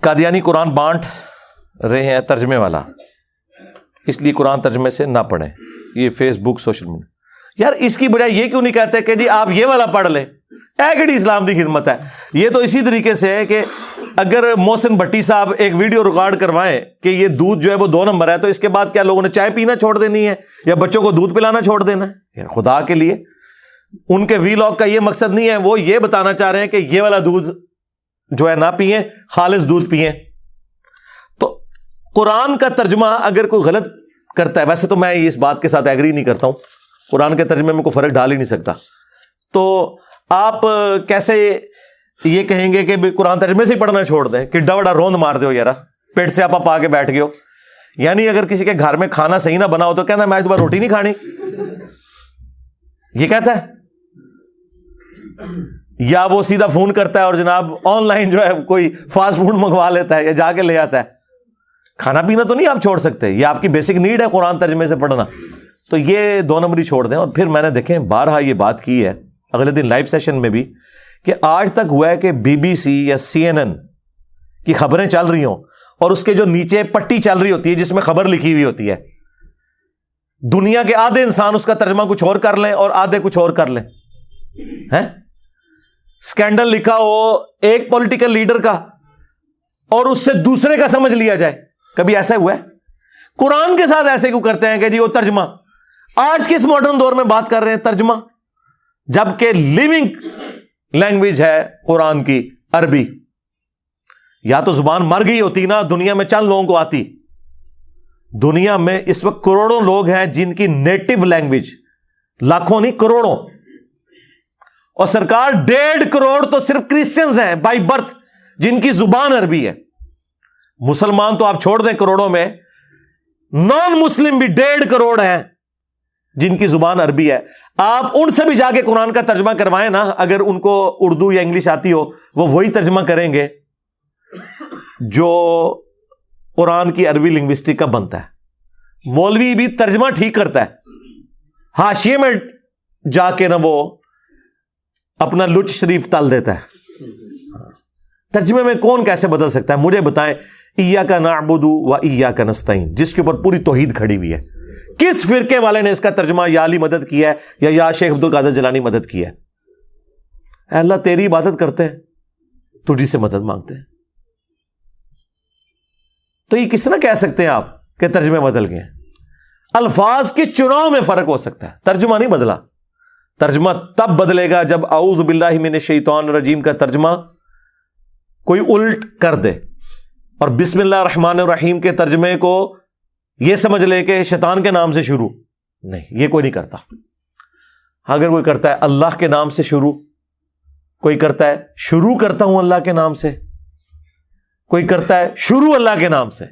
قادیانی قرآن بانٹ رہے ہیں ترجمے والا، اس لیے قرآن ترجمے سے نہ پڑھیں. یہ فیس بک سوشل میڈیا، یار اس کی بجائے یہ کیوں نہیں کہتے کہ جی آپ یہ والا پڑھ لیں؟ ایکڑی اسلام کی خدمت ہے. یہ تو اسی طریقے سے ہے کہ اگر محسن بھٹی صاحب ایک ویڈیو ریکارڈ کروائیں کہ یہ دودھ جو ہے وہ 2 نمبر ہے، تو اس کے بعد کیا لوگوں نے چائے پینا چھوڑ دینی ہے یا بچوں کو دودھ پلانا چھوڑ دینا ہے؟ خدا کے لیے ان کے وی لاگ کا یہ مقصد نہیں ہے. وہ یہ بتانا چاہ رہے ہیں کہ یہ والا دودھ جو ہے نہ پئیں، خالص دودھ پئیں. تو قرآن کا ترجمہ اگر کوئی غلط کرتا ہے، ویسے تو میں اس بات کے ساتھ ایگری نہیں کرتا ہوں، قرآن کے ترجمے میں کوئی فرق ڈال ہی نہیں سکتا، تو آپ کیسے یہ کہیں گے کہ قرآن ترجمے سے ہی پڑھنا چھوڑ دیں کہ ڈوڑا روند مار دو یار، پیٹ سے آپ آ کے بیٹھ گئے ہو. یعنی اگر کسی کے گھر میں کھانا صحیح نہ بنا ہو تو کہنا میں آج دوبارہ روٹی نہیں کھانی، یہ کہتا ہے. یا وہ سیدھا فون کرتا ہے اور جناب آن لائن جو ہے کوئی فاسٹ فوڈ منگوا لیتا ہے یا جا کے لے آتا ہے. کھانا پینا تو نہیں آپ چھوڑ سکتے، یہ آپ کی بیسک نیڈ ہے قرآن ترجمے سے پڑھنا. تو یہ 2 نمبری چھوڑ دیں. اور پھر میں نے دیکھیں بارہا یہ بات کی ہے اگلے دن لائیو سیشن میں بھی کہ آج تک ہوا ہے کہ BBC یا CNN کی خبریں چل رہی ہوں اور اس کے جو نیچے پٹی چل رہی ہوتی ہے جس میں خبر لکھی ہوئی ہوتی ہے، دنیا کے آدھے انسان اس کا ترجمہ کچھ اور کر لیں اور آدھے کچھ اور کر لیں. سکینڈل لکھا ہو ایک پولیٹیکل لیڈر کا اور اس سے دوسرے کا سمجھ لیا جائے. کبھی ایسا ہوا ہے؟ قرآن کے ساتھ ایسے کیوں کرتے ہیں کہ جی وہ ترجمہ. آج کے اس ماڈرن دور میں بات کر رہے ہیں ترجمہ، جبکہ لیونگ لینگویج ہے قرآن کی عربی. یا تو زبان مر گئی ہوتی نا، دنیا میں چند لوگوں کو آتی. دنیا میں اس وقت کروڑوں لوگ ہیں جن کی نیٹو لینگویج، لاکھوں نہیں کروڑوں. اور سرکار 1.5 کروڑ تو صرف کرسچنز ہیں بائی برتھ جن کی زبان عربی ہے. مسلمان تو آپ چھوڑ دیں کروڑوں میں، نان مسلم بھی 1.5 کروڑ ہیں جن کی زبان عربی ہے. آپ ان سے بھی جا کے قرآن کا ترجمہ کروائیں نا، اگر ان کو اردو یا انگلش آتی ہو وہ وہی ترجمہ کریں گے جو قرآن کی عربی لنگوسٹک کا بنتا ہے. مولوی بھی ترجمہ ٹھیک کرتا ہے، حاشیے میں جا کے نا وہ اپنا لچ شریف تل دیتا ہے. ترجمے میں کون کیسے بدل سکتا ہے؟ مجھے بتائیں. ایاک نعبد و ایاک نستعین جس کے اوپر پوری توحید کھڑی ہوئی ہے، کس فرقے والے نے اس کا ترجمہ یا علی مدد کیا ہے یا شیخ عبد القادر جیلانی مدد کیا ہے؟ اے اللہ تیری عبادت کرتے ہیں، تجھی سے مدد مانگتے ہیں. تو یہ کس طرح کہہ سکتے ہیں آپ کہ ترجمے بدل گئے ہیں؟ الفاظ کے چناؤ میں فرق ہو سکتا ہے، ترجمہ نہیں بدلا. ترجمہ تب بدلے گا جب اعوذ باللہ من الشیطان الرجیم کا ترجمہ کوئی الٹ کر دے اور بسم اللہ الرحمن الرحیم کے ترجمے کو یہ سمجھ لے کہ شیطان کے نام سے شروع. نہیں، یہ کوئی نہیں کرتا. اگر کوئی کرتا ہے اللہ کے نام سے شروع، کوئی کرتا ہے شروع کرتا ہوں اللہ کے نام سے، کوئی کرتا ہے شروع اللہ کے نام سے.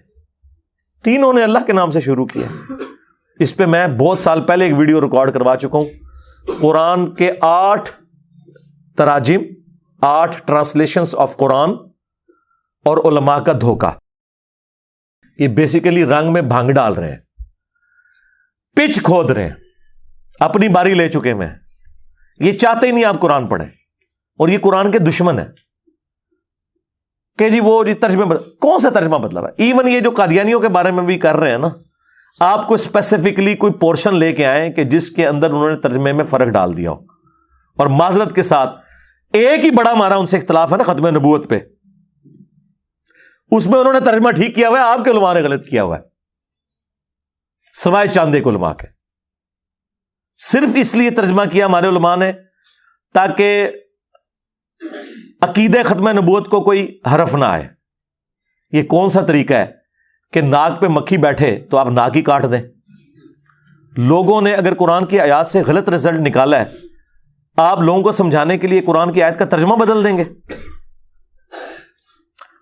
تینوں نے اللہ کے نام سے شروع کیا. اس پہ میں بہت سال پہلے ایک ویڈیو ریکارڈ کروا چکا ہوں. قرآن کے 8 تراجم، 8 ٹرانسلیشنز آف قرآن اور علماء کا دھوکہ. یہ بیسیکلی رنگ میں بھانگ ڈال رہے ہیں، پچ کھود رہے ہیں، اپنی باری لے چکے ہیں. یہ چاہتے ہی نہیں آپ قرآن پڑھیں اور یہ قرآن کے دشمن ہیں کہ جی وہ ترجمے کون سا ترجمہ بدلا ہے؟ ایون یہ جو قادیانیوں کے بارے میں بھی کر رہے ہیں نا، آپ کو اسپیسیفکلی کوئی پورشن لے کے آئیں کہ جس کے اندر انہوں نے ترجمے میں فرق ڈال دیا ہو. اور معذرت کے ساتھ ایک ہی بڑا ہمارا ان سے اختلاف ہے نا ختم نبوت پہ، اس میں انہوں نے ترجمہ ٹھیک کیا ہوا ہے، آپ کے علماء نے غلط کیا ہوا ہے، سوائے چاند کے علماء کے. صرف اس لیے ترجمہ کیا ہمارے علماء نے تاکہ عقیدہ ختم نبوت کو کوئی حرف نہ آئے. یہ کون سا طریقہ ہے کہ ناک پہ مکھی بیٹھے تو آپ ناک ہی کاٹ دیں؟ لوگوں نے اگر قرآن کی آیات سے غلط رزلٹ نکالا ہے، آپ لوگوں کو سمجھانے کے لیے قرآن کی آیت کا ترجمہ بدل دیں گے.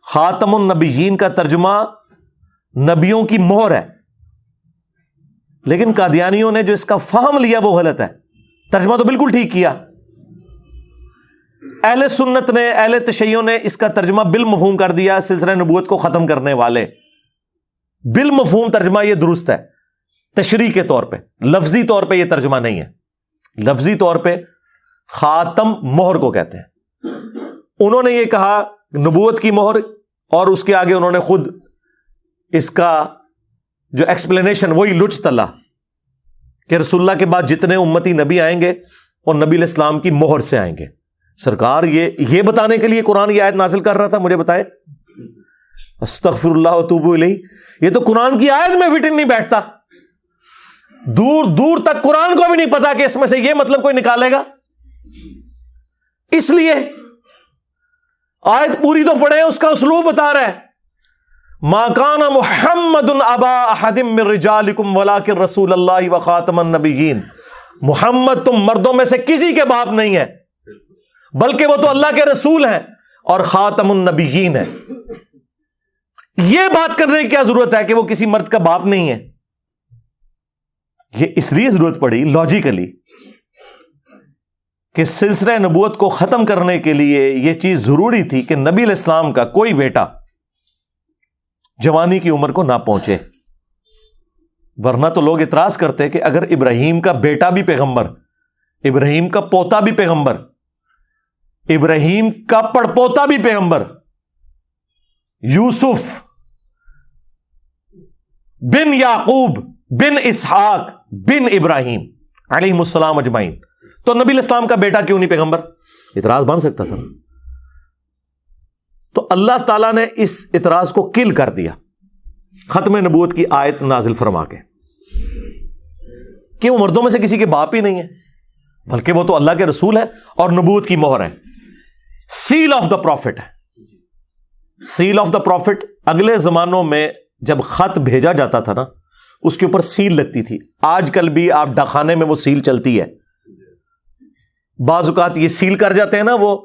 خاتم النبیین کا ترجمہ نبیوں کی مہر ہے، لیکن قادیانیوں نے جو اس کا فہم لیا وہ غلط ہے. ترجمہ تو بالکل ٹھیک کیا. اہل سنت نے، اہل تشیع نے اس کا ترجمہ بالمفہوم کر دیا. سلسلہ نبوت کو ختم کرنے والے بالمفہوم ترجمہ یہ درست ہے تشریح کے طور پہ، لفظی طور پہ یہ ترجمہ نہیں ہے. لفظی طور پہ خاتم مہر کو کہتے ہیں. انہوں نے یہ کہا نبوت کی مہر اور اس کے آگے انہوں نے خود اس کا جو ایکسپلینیشن وہی لچ تلا کہ رسول اللہ کے بعد جتنے امتی نبی آئیں گے اور نبی علیہ السلام کی مہر سے آئیں گے. سرکار یہ بتانے کے لیے قرآن کی آیت نازل کر رہا تھا؟ مجھے بتائے. استغفر اللہ واتوب الیہ. یہ تو قرآن کی آیت میں فٹ نہیں بیٹھتا. دور دور تک قرآن کو بھی نہیں پتا کہ اس میں سے یہ مطلب کوئی نکالے گا. اس لیے آیت پوری تو پڑھے, اس کا اسلوب بتا رہا ہے. ما کان محمد ابا احد من رجالکم ولکن رسول اللہ وخاتم النبیین. محمد تم مردوں میں سے کسی کے باپ نہیں ہے, بلکہ وہ تو اللہ کے رسول ہیں اور خاتم النبیین ہیں. یہ بات کرنے کی کیا ضرورت ہے کہ وہ کسی مرد کا باپ نہیں ہے؟ یہ اس لیے ضرورت پڑی لاجیکلی کہ سلسلہ نبوت کو ختم کرنے کے لیے یہ چیز ضروری تھی کہ نبی علیہ السلام کا کوئی بیٹا جوانی کی عمر کو نہ پہنچے. ورنہ تو لوگ اعتراض کرتے کہ اگر ابراہیم کا بیٹا بھی پیغمبر, ابراہیم کا پوتا بھی پیغمبر, ابراہیم کا پڑپوتا بھی پیغمبر, یوسف بن یعقوب بن اسحاق بن ابراہیم علیہ السلام اجمعین, تو نبی علیہ السلام کا بیٹا کیوں نہیں پیغمبر؟ اعتراض بن سکتا تھا. تو اللہ تعالیٰ نے اس اعتراض کو کل کر دیا ختم نبوت کی آیت نازل فرما کے کہ وہ مردوں میں سے کسی کے باپ ہی نہیں ہے, بلکہ وہ تو اللہ کے رسول ہے اور نبوت کی مہر ہے. سیل آف دا پروفٹ ہے. سیل آف دا پروفٹ اگلے زمانوں میں جب خط بھیجا جاتا تھا نا, اس کے اوپر سیل لگتی تھی. آج کل بھی آپ ڈاکخانے میں وہ سیل چلتی ہے. بعض اوقات یہ سیل کر جاتے ہیں نا وہ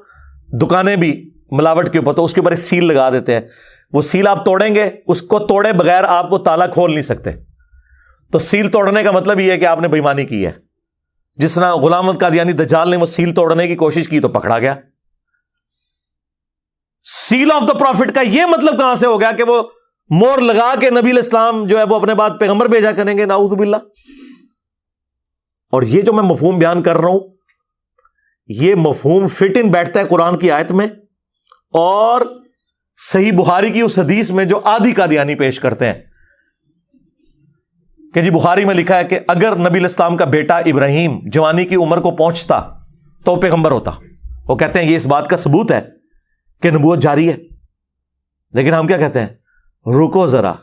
دکانیں بھی ملاوٹ کے اوپر, تو اس کے اوپر ایک سیل لگا دیتے ہیں. وہ سیل آپ توڑیں گے, اس کو توڑے بغیر آپ وہ تالا کھول نہیں سکتے. تو سیل توڑنے کا مطلب یہ ہے کہ آپ نے بے ایمانی کی ہے. جس طرح غلام احمد قادیانی دجال نے وہ سیل توڑنے کی کوشش کی تو پکڑا گیا. سیل آف دا پروفٹ کا یہ مطلب کہاں سے ہو گیا کہ وہ مور لگا کے نبی علیہ السلام جو ہے وہ اپنے بعد پیغمبر بھیجا کریں گے؟ نعوذ باللہ. اور یہ جو میں مفہوم بیان کر رہا ہوں, یہ مفہوم فٹ ان بیٹھتا ہے قرآن کی آیت میں اور صحیح بخاری کی اس حدیث میں جو آدھی قادیانی پیش کرتے ہیں کہ جی بخاری میں لکھا ہے کہ اگر نبی علیہ السلام کا بیٹا ابراہیم جوانی کی عمر کو پہنچتا تو پیغمبر ہوتا. وہ کہتے ہیں یہ اس بات کا ثبوت ہے کہ نبوت جاری ہے. لیکن ہم کیا کہتے ہیں؟ رکو ذرا,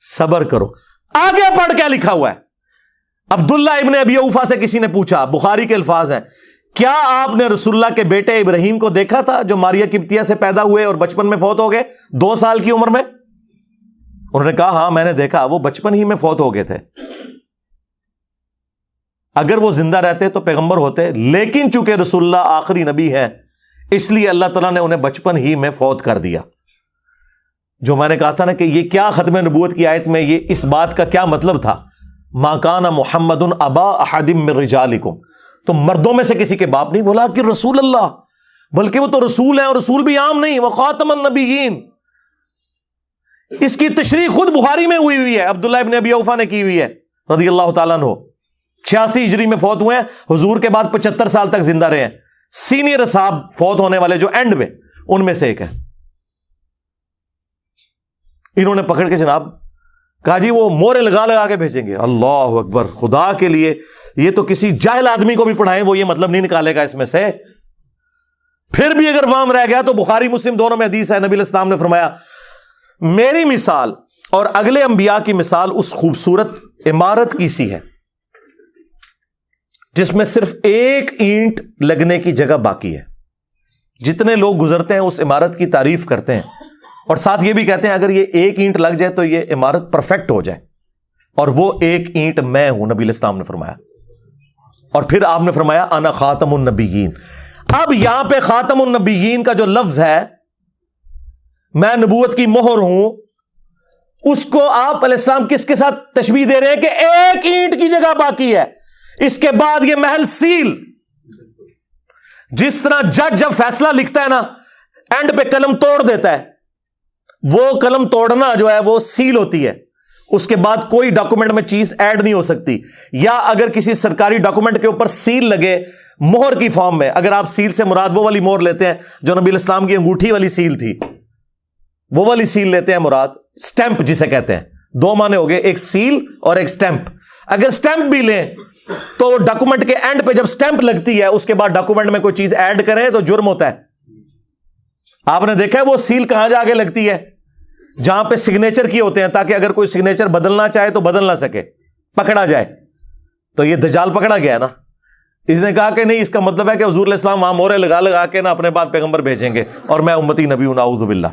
صبر کرو, آگے پڑھ کیا لکھا ہوا ہے. عبداللہ ابن ابی اوفا سے کسی نے پوچھا, بخاری کے الفاظ ہیں, کیا آپ نے رسول اللہ کے بیٹے ابراہیم کو دیکھا تھا جو ماریہ قبطیہ سے پیدا ہوئے اور بچپن میں فوت ہو گئے 2 سال کی عمر میں؟ انہوں نے کہا ہاں میں نے دیکھا, وہ بچپن ہی میں فوت ہو گئے تھے. اگر وہ زندہ رہتے تو پیغمبر ہوتے, لیکن چونکہ رسول اللہ آخری نبی ہے اس لیے اللہ تعالیٰ نے انہیں بچپن ہی میں فوت کر دیا. جو میں نے کہا تھا نا کہ یہ کیا ختم نبوت کی آیت میں یہ اس بات کا کیا مطلب تھا؟ ما کان محمد ابا احد من رجالکم, تو مردوں میں سے کسی کے باپ نہیں, بولا کہ رسول اللہ, بلکہ وہ تو رسول ہیں اور رسول بھی عام نہیں, وہ خاتم النبیین. اس کی تشریح خود بخاری میں ہوئی ہے, عبداللہ ابن ابی اوفا نے کی ہوئی ہے رضی اللہ تعالیٰ عنہ. 86 ہجری میں فوت ہوئے ہیں, حضور کے بعد 75 سال تک زندہ رہے ہیں. سینئر اصحاب فوت ہونے والے جو اینڈ میں, ان میں سے ایک ہے. انہوں نے پکڑ کے جناب کہا جی وہ مورے لگا لگا کے بھیجیں گے. اللہ اکبر, خدا کے لیے یہ تو کسی جاہل آدمی کو بھی پڑھائیں وہ یہ مطلب نہیں نکالے گا اس میں سے. پھر بھی اگر وام رہ گیا تو بخاری مسلم دونوں میں حدیث ہے, نبی علیہ السلام نے فرمایا میری مثال اور اگلے انبیاء کی مثال اس خوبصورت عمارت کی سی ہے جس میں صرف ایک اینٹ لگنے کی جگہ باقی ہے. جتنے لوگ گزرتے ہیں اس عمارت کی تعریف کرتے ہیں اور ساتھ یہ بھی کہتے ہیں اگر یہ ایک اینٹ لگ جائے تو یہ عمارت پرفیکٹ ہو جائے, اور وہ ایک اینٹ میں ہوں, نبی علیہ السلام نے فرمایا. اور پھر آپ نے فرمایا انا خاتم النبیین. اب یہاں پہ خاتم النبیین کا جو لفظ ہے, میں نبوت کی مہر ہوں, اس کو آپ علیہ السلام کس کے ساتھ تشبیہ دے رہے ہیں کہ ایک اینٹ کی جگہ باقی ہے, اس کے بعد یہ محل سیل. جس طرح جج جب فیصلہ لکھتا ہے نا, اینڈ پہ قلم توڑ دیتا ہے, وہ قلم توڑنا جو ہے وہ سیل ہوتی ہے, اس کے بعد کوئی ڈاکومنٹ میں چیز ایڈ نہیں ہو سکتی. یا اگر کسی سرکاری ڈاکومنٹ کے اوپر سیل لگے مہر کی فارم میں, اگر آپ سیل سے مراد وہ والی مہر لیتے ہیں جو نبی علیہ السلام کی انگوٹھی والی سیل تھی, وہ والی سیل لیتے ہیں مراد, سٹیمپ جسے کہتے ہیں. دو معنی ہو گئے, ایک سیل اور ایک سٹیمپ. اگر سٹیمپ بھی لیں تو ڈاکومنٹ کے اینڈ پہ جب سٹیمپ لگتی ہے اس کے بعد ڈاکومنٹ میں کوئی چیز ایڈ کریں تو جرم ہوتا ہے. آپ نے دیکھا ہے وہ سیل کہاں جا کے لگتی ہے؟ جہاں پہ سگنیچر کیے ہوتے ہیں, تاکہ اگر کوئی سگنیچر بدلنا چاہے تو بدل نہ سکے, پکڑا جائے. تو یہ دجال پکڑا گیا نا. اس نے کہا کہ نہیں, اس کا مطلب ہے کہ حضور علیہ السلام وہاں مورے لگا لگا کے نا اپنے بعد پیغمبر بھیجیں گے اور میں امتی نبی ہوں, نعوذ باللہ.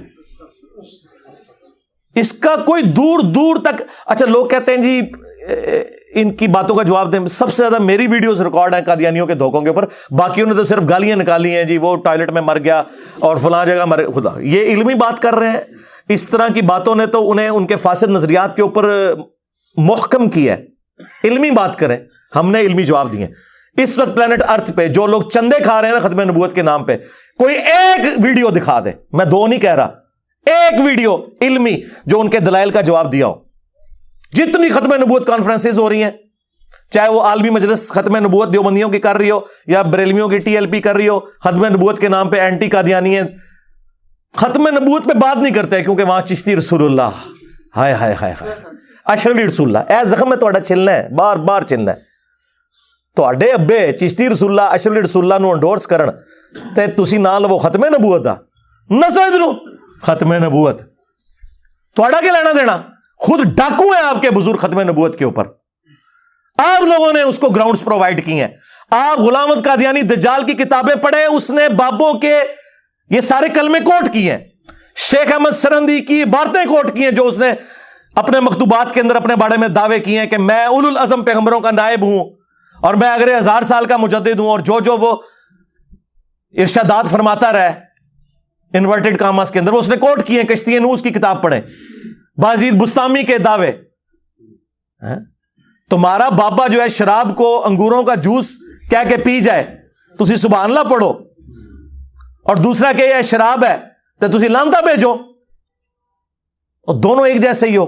اس کا کوئی دور دور تک. اچھا لوگ کہتے ہیں جی ان کی باتوں کا جواب دیں. سب سے زیادہ میری ویڈیوز ریکارڈ ہیں قادیانیوں کے دھوکوں کے اوپر, باقیوں نے تو صرف گالیاں نکالی ہیں, جی وہ ٹوائلٹ میں مر گیا اور فلاں جگہ مر. خدا یہ علمی بات کر رہے ہیں. اس طرح کی باتوں نے تو انہیں ان کے فاسد نظریات کے اوپر محکم کیا ہے. علمی بات کریں, ہم نے علمی جواب دیے. اس وقت پلانٹ ارتھ پہ جو لوگ چندے کھا رہے ہیں نا ختم نبوت کے نام پہ, کوئی ایک ویڈیو دکھا دے, میں دو نہیں کہہ رہا, ایک ویڈیو علمی جو ان کے دلائل کا جواب دیا ہو. جتنی ختم نبوت کانفرنسز ہو رہی ہیں, چاہے وہ عالمی مجلس ختم نبوت دیوبندیوں کی کر رہی ہو یا بریلویوں کی TLP کر رہی ہو, ختم نبوت کے نام پہ اینٹی قادیانی ہیں. ختم نبوت پہ بات نہیں کرتے کیونکہ وہاں چشتی رسول اللہ, ہائے ہائے ہائے ہائے, اشرفی رسول اللہ, اے زخم میں تھوڑا چلنا ہے, بار بار چلنا ہے. تواڈے ابے چشتی رسول اللہ اشرفی رسول اللہ نو انڈورس کرن تے تسی نہ لو ختم نبوت دا, نسو ادھروں ختم نبوت. تواڈا کیا لینا دینا؟ خود ڈاکو ہیں آپ کے بزرگ ختم نبوت کے اوپر. آپ لوگوں نے اس کو گراؤنڈز پرووائڈ کی ہیں. آپ غلام احمد قادیانی دجال کی کتابیں پڑھیں, اس نے بابوں کے یہ سارے کلمے کوٹ کیے ہیں. شیخ احمد سرندی کی باتیں کوٹ کی ہیں جو اس نے اپنے مکتوبات کے اندر اپنے بارے میں دعوے کیے ہیں کہ میں اولو العزم پیغمبروں کا نائب ہوں اور میں اگلے 1000 سال کا مجدد ہوں, اور جو وہ ارشادات فرماتا رہے انورٹڈ کاماس کے اندر وہ اس نے کوٹ کیے ہیں. کشتی نوح کی کتاب پڑھیں, بازید بستامی کے دعوے. تمہارا بابا جو ہے شراب کو انگوروں کا جوس کہہ کے پی جائے تسی سبحان اللہ پڑھو, اور دوسرا کہ یہ شراب ہے تو تسی لانتا بھیجو, اور دونوں ایک جیسے ہی ہو.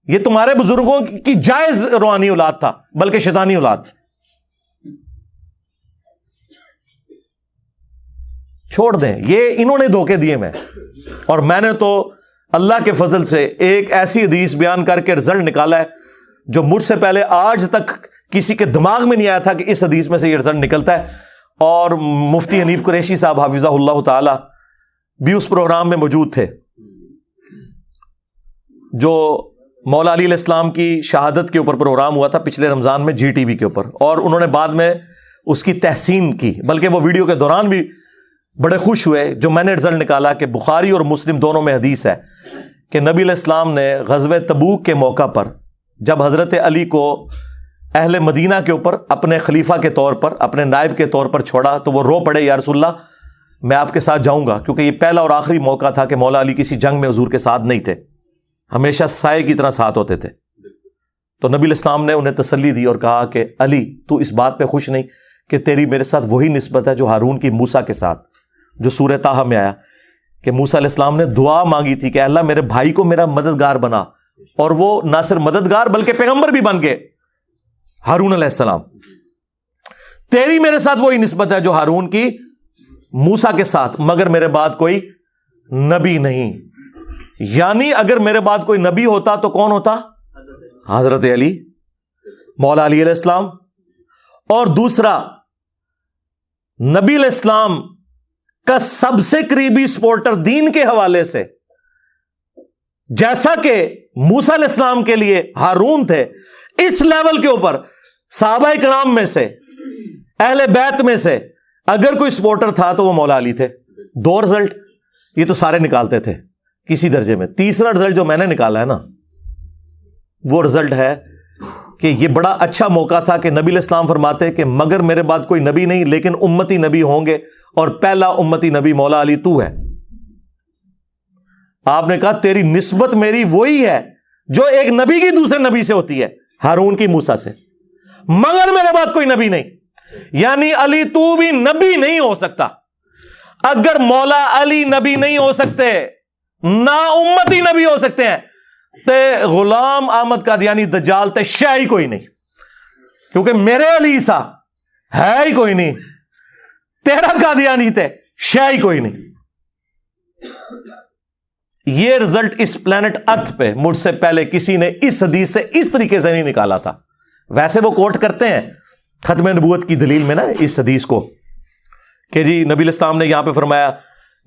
یہ تمہارے بزرگوں کی جائز روحانی اولاد تھا بلکہ شیطانی اولاد. چھوڑ دیں, یہ انہوں نے دھوکے دیے میں, اور میں نے تو اللہ کے فضل سے ایک ایسی حدیث بیان کر کے رزلٹ نکالا ہے جو مجھ سے پہلے آج تک کسی کے دماغ میں نہیں آیا تھا کہ اس حدیث میں سے یہ رزلٹ نکلتا ہے. اور مفتی حنیف قریشی صاحب حافظہ اللہ تعالی بھی اس پروگرام میں موجود تھے جو مولا علی علیہ السلام کی شہادت کے اوپر پروگرام ہوا تھا پچھلے رمضان میں GTV کے اوپر, اور انہوں نے بعد میں اس کی تحسین کی, بلکہ وہ ویڈیو کے دوران بھی بڑے خوش ہوئے جو میں نے رزلٹ نکالا کہ بخاری اور مسلم دونوں میں حدیث ہے کہ نبی علیہ السلام نے غزوہ تبوک کے موقع پر جب حضرت علی کو اہل مدینہ کے اوپر اپنے خلیفہ کے طور پر, اپنے نائب کے طور پر چھوڑا تو وہ رو پڑے, یا رسول اللہ میں آپ کے ساتھ جاؤں گا, کیونکہ یہ پہلا اور آخری موقع تھا کہ مولا علی کسی جنگ میں حضور کے ساتھ نہیں تھے, ہمیشہ سائے کی طرح ساتھ ہوتے تھے. تو نبی علیہ السلام نے انہیں تسلی دی اور کہا کہ علی تو اس بات پہ خوش نہیں کہ تیری میرے ساتھ وہی نسبت ہے جو ہارون کی موسیٰ کے ساتھ, جو سورہ طٰہٰ میں آیا کہ موسیٰ علیہ السلام نے دعا مانگی تھی کہ اللہ میرے بھائی کو میرا مددگار بنا, اور وہ نہ صرف مددگار بلکہ پیغمبر بھی بن گئے ہارون علیہ السلام. تیری میرے ساتھ وہی نسبت ہے جو ہارون کی موسیٰ کے ساتھ, مگر میرے بعد کوئی نبی نہیں. یعنی اگر میرے بعد کوئی نبی ہوتا تو کون ہوتا؟ حضرت علی, مولا علی علیہ السلام. اور دوسرا, نبی علیہ السلام کا سب سے قریبی سپورٹر دین کے حوالے سے, جیسا کہ موسیٰ علیہ السلام کے لیے ہارون تھے, اس لیول کے اوپر صحابہ کرام میں سے, اہل بیت میں سے اگر کوئی سپورٹر تھا تو وہ مولا علی تھے. 2 رزلٹ یہ تو سارے نکالتے تھے کسی درجے میں. تیسرا رزلٹ جو میں نے نکالا ہے نا, وہ رزلٹ ہے کہ یہ بڑا اچھا موقع تھا کہ نبی علیہ السلام فرماتے کہ مگر میرے بعد کوئی نبی نہیں لیکن امتی نبی ہوں گے, اور پہلا امتی نبی مولا علی تو ہے. آپ نے کہا تیری نسبت میری وہی ہے جو ایک نبی کی دوسرے نبی سے ہوتی ہے, ہارون کی موسیٰ سے, مگر میرے بعد کوئی نبی نہیں. یعنی علی تو بھی نبی نہیں ہو سکتا. اگر مولا علی نبی نہیں ہو سکتے, نا امتی نبی ہو سکتے ہیں, تے غلام احمد قادیانی دجال تے شے ہی کوئی نہیں, کیونکہ میرے علی سا ہے ہی کوئی نہیں, تیرا قادیانی تے شے ہی کوئی نہیں. یہ رزلٹ اس پلانٹ ارتھ پہ مجھ سے پہلے کسی نے اس حدیث سے اس طریقے سے نہیں نکالا تھا. ویسے وہ کوٹ کرتے ہیں ختم نبوت کی دلیل میں نا اس حدیث کو کہ جی نبی الاسلام نے یہاں پہ فرمایا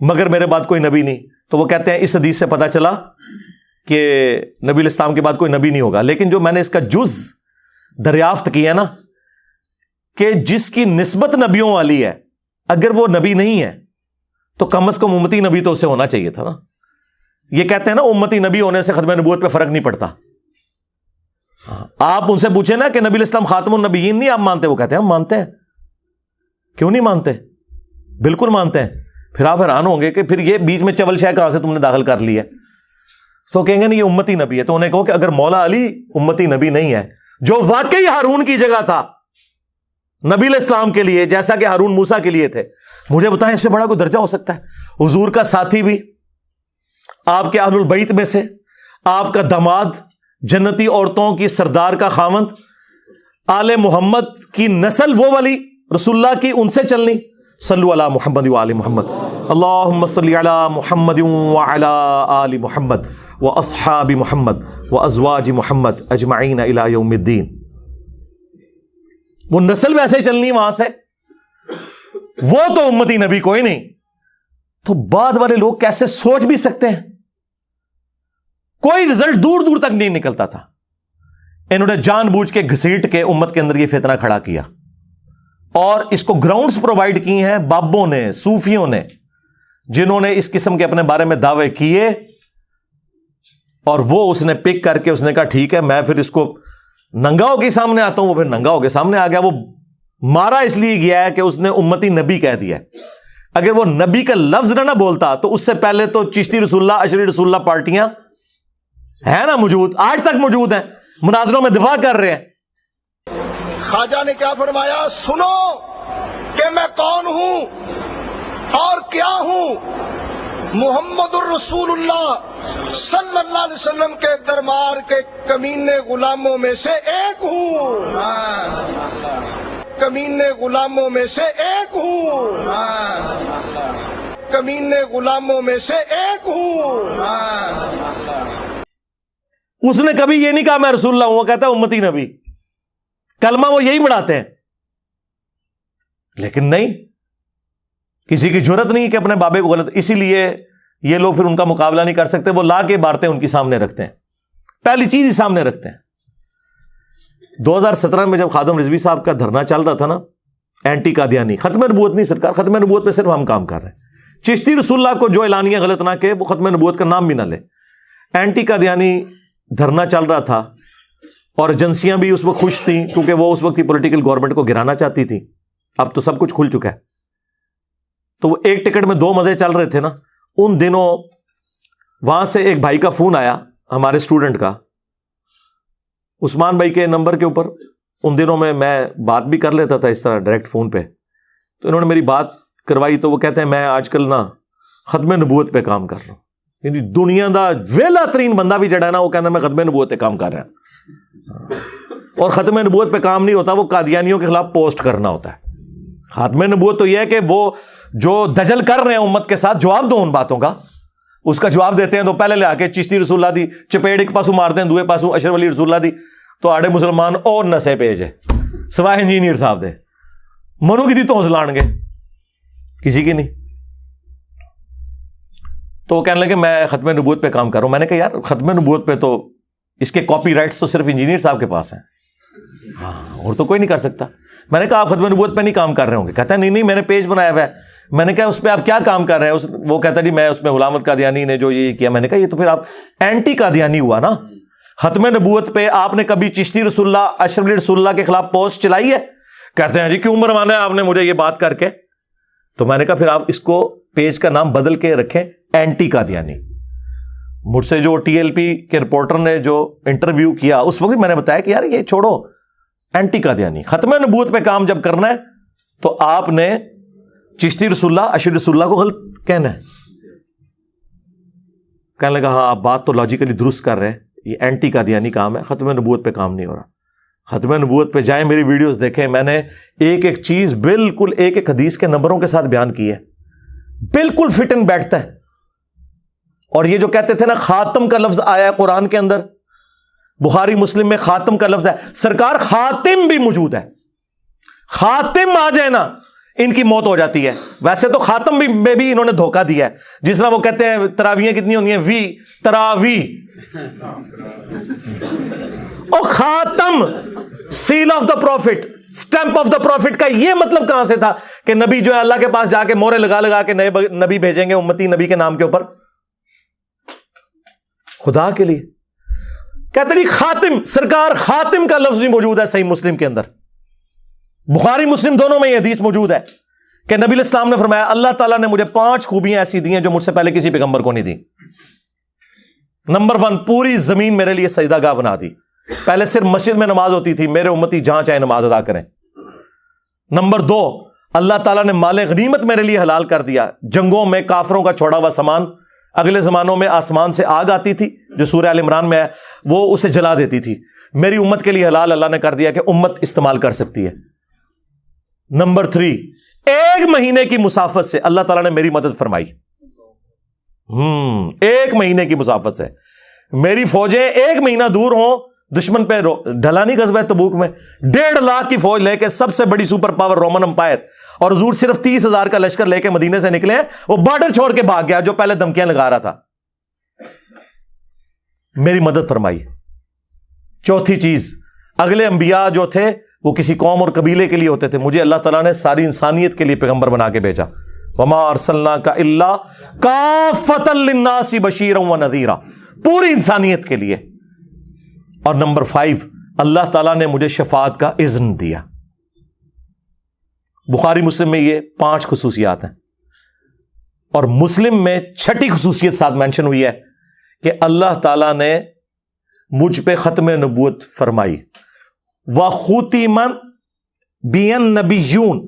مگر میرے بعد کوئی نبی نہیں, تو وہ کہتے ہیں اس حدیث سے پتا چلا کہ نبی الاسلام کے بعد کوئی نبی نہیں ہوگا. لیکن جو میں نے اس کا جز دریافت کیا نا کہ جس کی نسبت نبیوں والی ہے, اگر وہ نبی نہیں ہے تو کم از کم امتی نبی تو اسے ہونا چاہیے تھا نا. یہ کہتے ہیں نا امتی نبی ہونے سے ختم نبوت پہ فرق نہیں پڑتا. آپ ان سے پوچھیں نا کہ نبی الاسلام خاتم النبیین نہیں آپ مانتے, وہ کہتے ہیں ہم مانتے ہیں. کیوں نہیں مانتے؟ بالکل مانتے ہیں. پھر آپ حیران ہوں گے کہ پھر یہ بیچ میں چول شے کہاں سے تم نے داخل کر لی ہے. تو کہیں گے نہیں یہ امتی نبی ہے. تو انہیں کہو کہ اگر مولا علی امتی نبی نہیں ہے جو واقعی ہارون کی جگہ تھا نبی الاسلام کے لیے جیسا کہ ہارون موسیٰ کے لیے تھے, مجھے بتائیں اس سے بڑا کوئی درجہ ہو سکتا ہے؟ حضور کا ساتھی بھی, آپ کے اہل البیت میں سے, آپ کا داماد, جنتی عورتوں کی سردار کا خاوند, آل محمد کی نسل وہ والی رسول اللہ کی, ان سے چلنی. صلو علی محمد و آل محمد, اللہم صلی علی محمد و علی آل محمد و اصحاب محمد و ازواج محمد اجمعین الی یوم الدین. وہ نسل ویسے چلنی وہاں سے, وہ تو امتی نبی کوئی نہیں. تو بعد والے لوگ کیسے سوچ بھی سکتے ہیں؟ کوئی رزلٹ دور دور تک نہیں نکلتا تھا. انہوں نے جان بوجھ کے گھسیٹ کے امت کے اندر یہ فتنہ کھڑا کیا اور اس کو گراؤنڈز پرووائڈ کی ہیں بابوں نے, صوفیوں نے, جنہوں نے اس قسم کے اپنے بارے میں دعوے کیے, اور وہ اس نے پک کر کے اس نے کہا ٹھیک ہے میں پھر اس کو ننگا ہو کے سامنے آتا ہوں. وہ پھر ننگا ہو کے سامنے آ گیا. وہ مارا اس لیے گیا ہے کہ اس نے امتی نبی کہہ دیا. اگر وہ نبی کا لفظ نہ بولتا تو اس سے پہلے تو چشتی رسول اللہ, اشری رسول اللہ پارٹیاں ہے نا موجود, آج تک موجود ہیں, مناظروں میں دفاع کر رہے ہیں. خواجہ نے کیا فرمایا؟ سنو کہ میں کون ہوں اور کیا ہوں. محمد الرسول اللہ صلی اللہ علیہ وسلم کے دربار کے کمینے غلاموں میں سے ایک ہوں. کمینے غلاموں میں سے ایک ہوں. کمینے غلاموں میں سے ایک ہوں. اس نے کبھی یہ نہیں کہا میں رسول اللہ ہوں, وہ کہتا ہے امتی نبی. کلمہ وہ یہی بڑھاتے ہیں, لیکن نہیں, کسی کی جرت نہیں کہ اپنے بابے کو غلط. اسی لیے یہ لوگ پھر ان کا مقابلہ نہیں کر سکتے. وہ لا کے باتیں ان کی سامنے رکھتے ہیں, پہلی چیز ہی سامنے رکھتے ہیں. 2017 میں جب خادم رضوی صاحب کا دھرنا چل رہا تھا نا, اینٹی قادیانی, ختم نبوت نہیں سرکار, ختم نبوت پہ صرف ہم کام کر رہے ہیں. چشتی رسول اللہ کو جو اعلانیہ غلط نہ کہ وہ ختم نبوت کا نام بھی نہ لے. اینٹی قادیانی دھرنا چل رہا تھا اور ایجنسیاں بھی اس وقت خوش تھیں کیونکہ وہ اس وقت کی پولیٹیکل گورنمنٹ کو گرانا چاہتی تھی. اب تو سب کچھ کھل چکا ہے. تو وہ ایک ٹکٹ میں دو مزے چل رہے تھے نا. ان دنوں وہاں سے ایک بھائی کا فون آیا, ہمارے اسٹوڈنٹ کا, عثمان بھائی کے نمبر کے اوپر. ان دنوں میں بات بھی کر لیتا تھا اس طرح ڈائریکٹ فون پہ. تو انہوں نے میری بات کروائی تو وہ کہتے ہیں میں آج کل نا ختم نبوت پہ کام کر رہا ہوں. یعنی دنیا دا ویلا ترین بندہ بھی جڑا ہے نا وہ کہتا ہے میں ختم نبوت پہ کام کر رہا ہوں. اور ختم نبوت پہ کام نہیں ہوتا, وہ قادیانیوں کے خلاف پوسٹ کرنا ہوتا ہے. ختم نبوت تو یہ ہے کہ وہ جو دجل کر رہے ہیں امت کے ساتھ جواب دو ان باتوں کا. اس کا جواب دیتے ہیں تو پہلے لے آ کے چشتی رسول اللہ دی چپیڑ ایک پاسو مار دیں, دوے پاسو اشرف علی رسول اللہ دی, تو آڑے مسلمان اور نسے پیج ہے سوائے انجینئر صاحب دے. منو کی دی تو لان گے, کسی کی نہیں. تو وہ کہنے لگے میں ختم نبوت پہ کام کر رہا ہوں. میں نے کہا یار ختم نبوت پہ تو اس کے کاپی رائٹس تو صرف انجینئر صاحب کے پاس ہیں, اور تو کوئی نہیں کر سکتا. میں نے کہا آپ ختم نبوت پہ نہیں کام کر رہے ہوں گے. کہتا ہے نہیں میں نے پیج بنایا ہوا ہے. میں نے کہا اس پہ آپ کیا کام کر رہے ہیں؟ وہ کہتا جی میں اس میں غلام قادیانی نے جو یہ کیا. میں نے کہا یہ تو پھر آپ اینٹی قادیانی ہوا نا. ختم نبوت پہ آپ نے کبھی چشتی رسول اللہ, اشرف علی رسول اللہ کے خلاف پوسٹ چلائی ہے؟ کہتے ہیں جی کیوں مروانا ہے آپ نے مجھے یہ بات کر کے. تو میں نے کہا پھر آپ اس کو پیج کا نام بدل کے رکھیں اینٹی قادیانی. مجھ سے جو ٹی ایل پی کے رپورٹر نے جو انٹرویو کیا اس وقت میں نے بتایا کہ یار یہ چھوڑو اینٹی قادیانی, ختم نبوت پہ کام جب کرنا ہے تو آپ نے چشتی رسول اللہ, اشرف رسول اللہ کو غلط کہنا ہے. کہنے لگا ہاں آپ بات تو لاجیکلی درست کر رہے ہیں, یہ اینٹی قادیانی کام ہے, ختم نبوت پہ کام نہیں ہو رہا. ختم نبوت پہ جائیں, میری ویڈیوز دیکھیں, میں نے ایک ایک چیز بالکل ایک ایک حدیث کے نمبروں کے ساتھ بیان کی ہے, بالکل فٹ اینڈ بیٹھتا ہے. اور یہ جو کہتے تھے نا خاتم کا لفظ آیا ہے قرآن کے اندر، بخاری مسلم میں خاتم کا لفظ ہے، سرکار خاتم بھی موجود ہے، خاتم آ جائے نا ان کی موت ہو جاتی ہے۔ ویسے تو خاتم بھی میں بھی انہوں نے دھوکہ دیا ہے، جس طرح وہ کہتے ہیں تراویحیں کتنی ہوتی ہیں، وی تراوی، اور خاتم seal of the prophet, stamp of the prophet کا یہ مطلب کہاں سے تھا کہ نبی جو ہے اللہ کے پاس جا کے مورے لگا لگا کے نئے نبی بھیجیں گے امتی نبی کے نام کے اوپر؟ خدا کے لیے کہتے نہیں خاتم، سرکار خاتم کا لفظ بھی موجود ہے صحیح مسلم کے اندر، بخاری مسلم دونوں میں یہ حدیث موجود ہے کہ نبی علیہ السلام نے فرمایا اللہ تعالیٰ نے مجھے 5 خوبیاں ایسی دی ہیں جو مجھ سے پہلے کسی پیغمبر کو نہیں دی۔ نمبر 1، پوری زمین میرے لیے سجدہ گاہ بنا دی، پہلے صرف مسجد میں نماز ہوتی تھی، میرے امتی جہاں چاہے نماز ادا کریں۔ نمبر 2، اللہ تعالیٰ نے مال غنیمت میرے لیے حلال کر دیا، جنگوں میں کافروں کا چھوڑا ہوا سامان، اگلے زمانوں میں آسمان سے آگ آتی تھی جو سورہ آل عمران میں ہے، وہ اسے جلا دیتی تھی، میری امت کے لیے حلال اللہ نے کر دیا کہ امت استعمال کر سکتی ہے۔ نمبر 3، 1 مہینے کی مسافت سے اللہ تعالیٰ نے میری مدد فرمائی، 1 مہینے کی مسافت سے میری فوجیں 1 مہینہ دور ہوں، دشمن پہ ڈھلا نہیں غزوہ تبوک میں 1.5 لاکھ کی فوج لے کے، سب سے بڑی سپر پاور رومن امپائر، اور حضور صرف 30,000 کا لشکر لے کے مدینے سے نکلے ہیں، وہ بارڈر چھوڑ کے بھاگ گیا جو پہلے دھمکیاں لگا رہا تھا، میری مدد فرمائی۔ چوتھی چیز، اگلے انبیاء جو تھے وہ کسی قوم اور قبیلے کے لیے ہوتے تھے، مجھے اللہ تعالیٰ نے ساری انسانیت کے لیے پیغمبر بنا کے بھیجا، وما ارسلناک الا کافۃ للناس بشیرا ونذیرا، پوری انسانیت کے لیے۔ اور نمبر 5، اللہ تعالیٰ نے مجھے شفاعت کا اذن دیا۔ بخاری مسلم میں یہ 5 خصوصیات ہیں، اور مسلم میں 6ٹھی خصوصیت ساتھ مینشن ہوئی ہے کہ اللہ تعالیٰ نے مجھ پہ ختم نبوت فرمائی، وَخُتِمَ بِيَ النَّبِيُّونَ،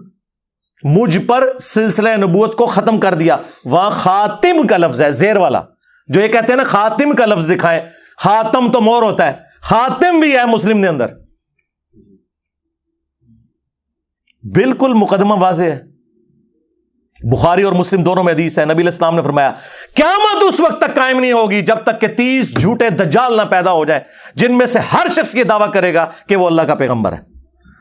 مجھ پر سلسلہ نبوت کو ختم کر دیا۔ وہاں خاتم کا لفظ ہے، زیر والا، جو یہ کہتے ہیں نا خاتم کا لفظ دکھائیں، خاتم تو مور ہوتا ہے، خاتم بھی ہے مسلم نے اندر، بالکل مقدمہ واضح ہے۔ بخاری اور مسلم دونوں میں حدیث ہے، نبی علیہ السلام نے فرمایا قیامت اس وقت تک قائم نہیں ہوگی جب تک کہ 30 جھوٹے دجال نہ پیدا ہو جائے، جن میں سے ہر شخص یہ دعویٰ کرے گا کہ وہ اللہ کا پیغمبر ہے۔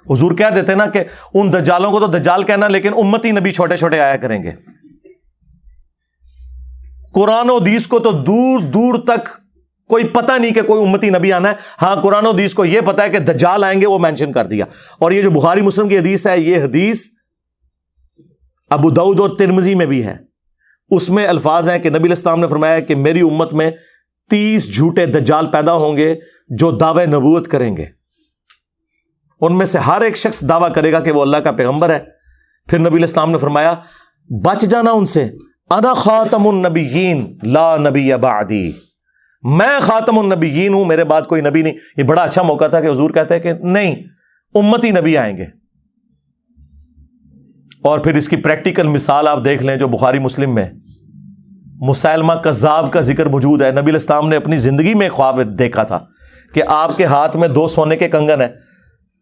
حضور کہہ دیتے نا کہ ان دجالوں کو تو دجال کہنا، لیکن امتی نبی چھوٹے چھوٹے آیا کریں گے۔ قرآن و حدیث کو تو دور دور تک کوئی پتہ نہیں کہ کوئی امتی نبی آنا ہے، ہاں قرآن و حدیث کو یہ پتہ ہے کہ دجال آئیں گے، وہ مینشن کر دیا۔ اور یہ جو بخاری مسلم کی حدیث ہے، یہ حدیث ابو داؤد اور ترمذی میں بھی ہے، اس میں الفاظ ہیں کہ نبی علیہ السلام نے فرمایا کہ میری امت میں 30 جھوٹے دجال پیدا ہوں گے جو دعوے نبوت کریں گے، ان میں سے ہر ایک شخص دعویٰ کرے گا کہ وہ اللہ کا پیغمبر ہے۔ پھر نبی علیہ السلام نے فرمایا بچ جانا ان سے، انا خاتم النبیین لا نبی بعدی، میں خاتم النبیین ہوں، میرے بعد کوئی نبی نہیں۔ یہ بڑا اچھا موقع تھا کہ حضور کہتے ہیں کہ نہیں، امتی نبی آئیں گے۔ اور پھر اس کی پریکٹیکل مثال آپ دیکھ لیں جو بخاری مسلم میں مسیلمہ کذاب کا ذکر موجود ہے۔ نبی علیہ السلام نے اپنی زندگی میں خواب دیکھا تھا کہ آپ کے ہاتھ میں 2 سونے کے کنگن ہیں۔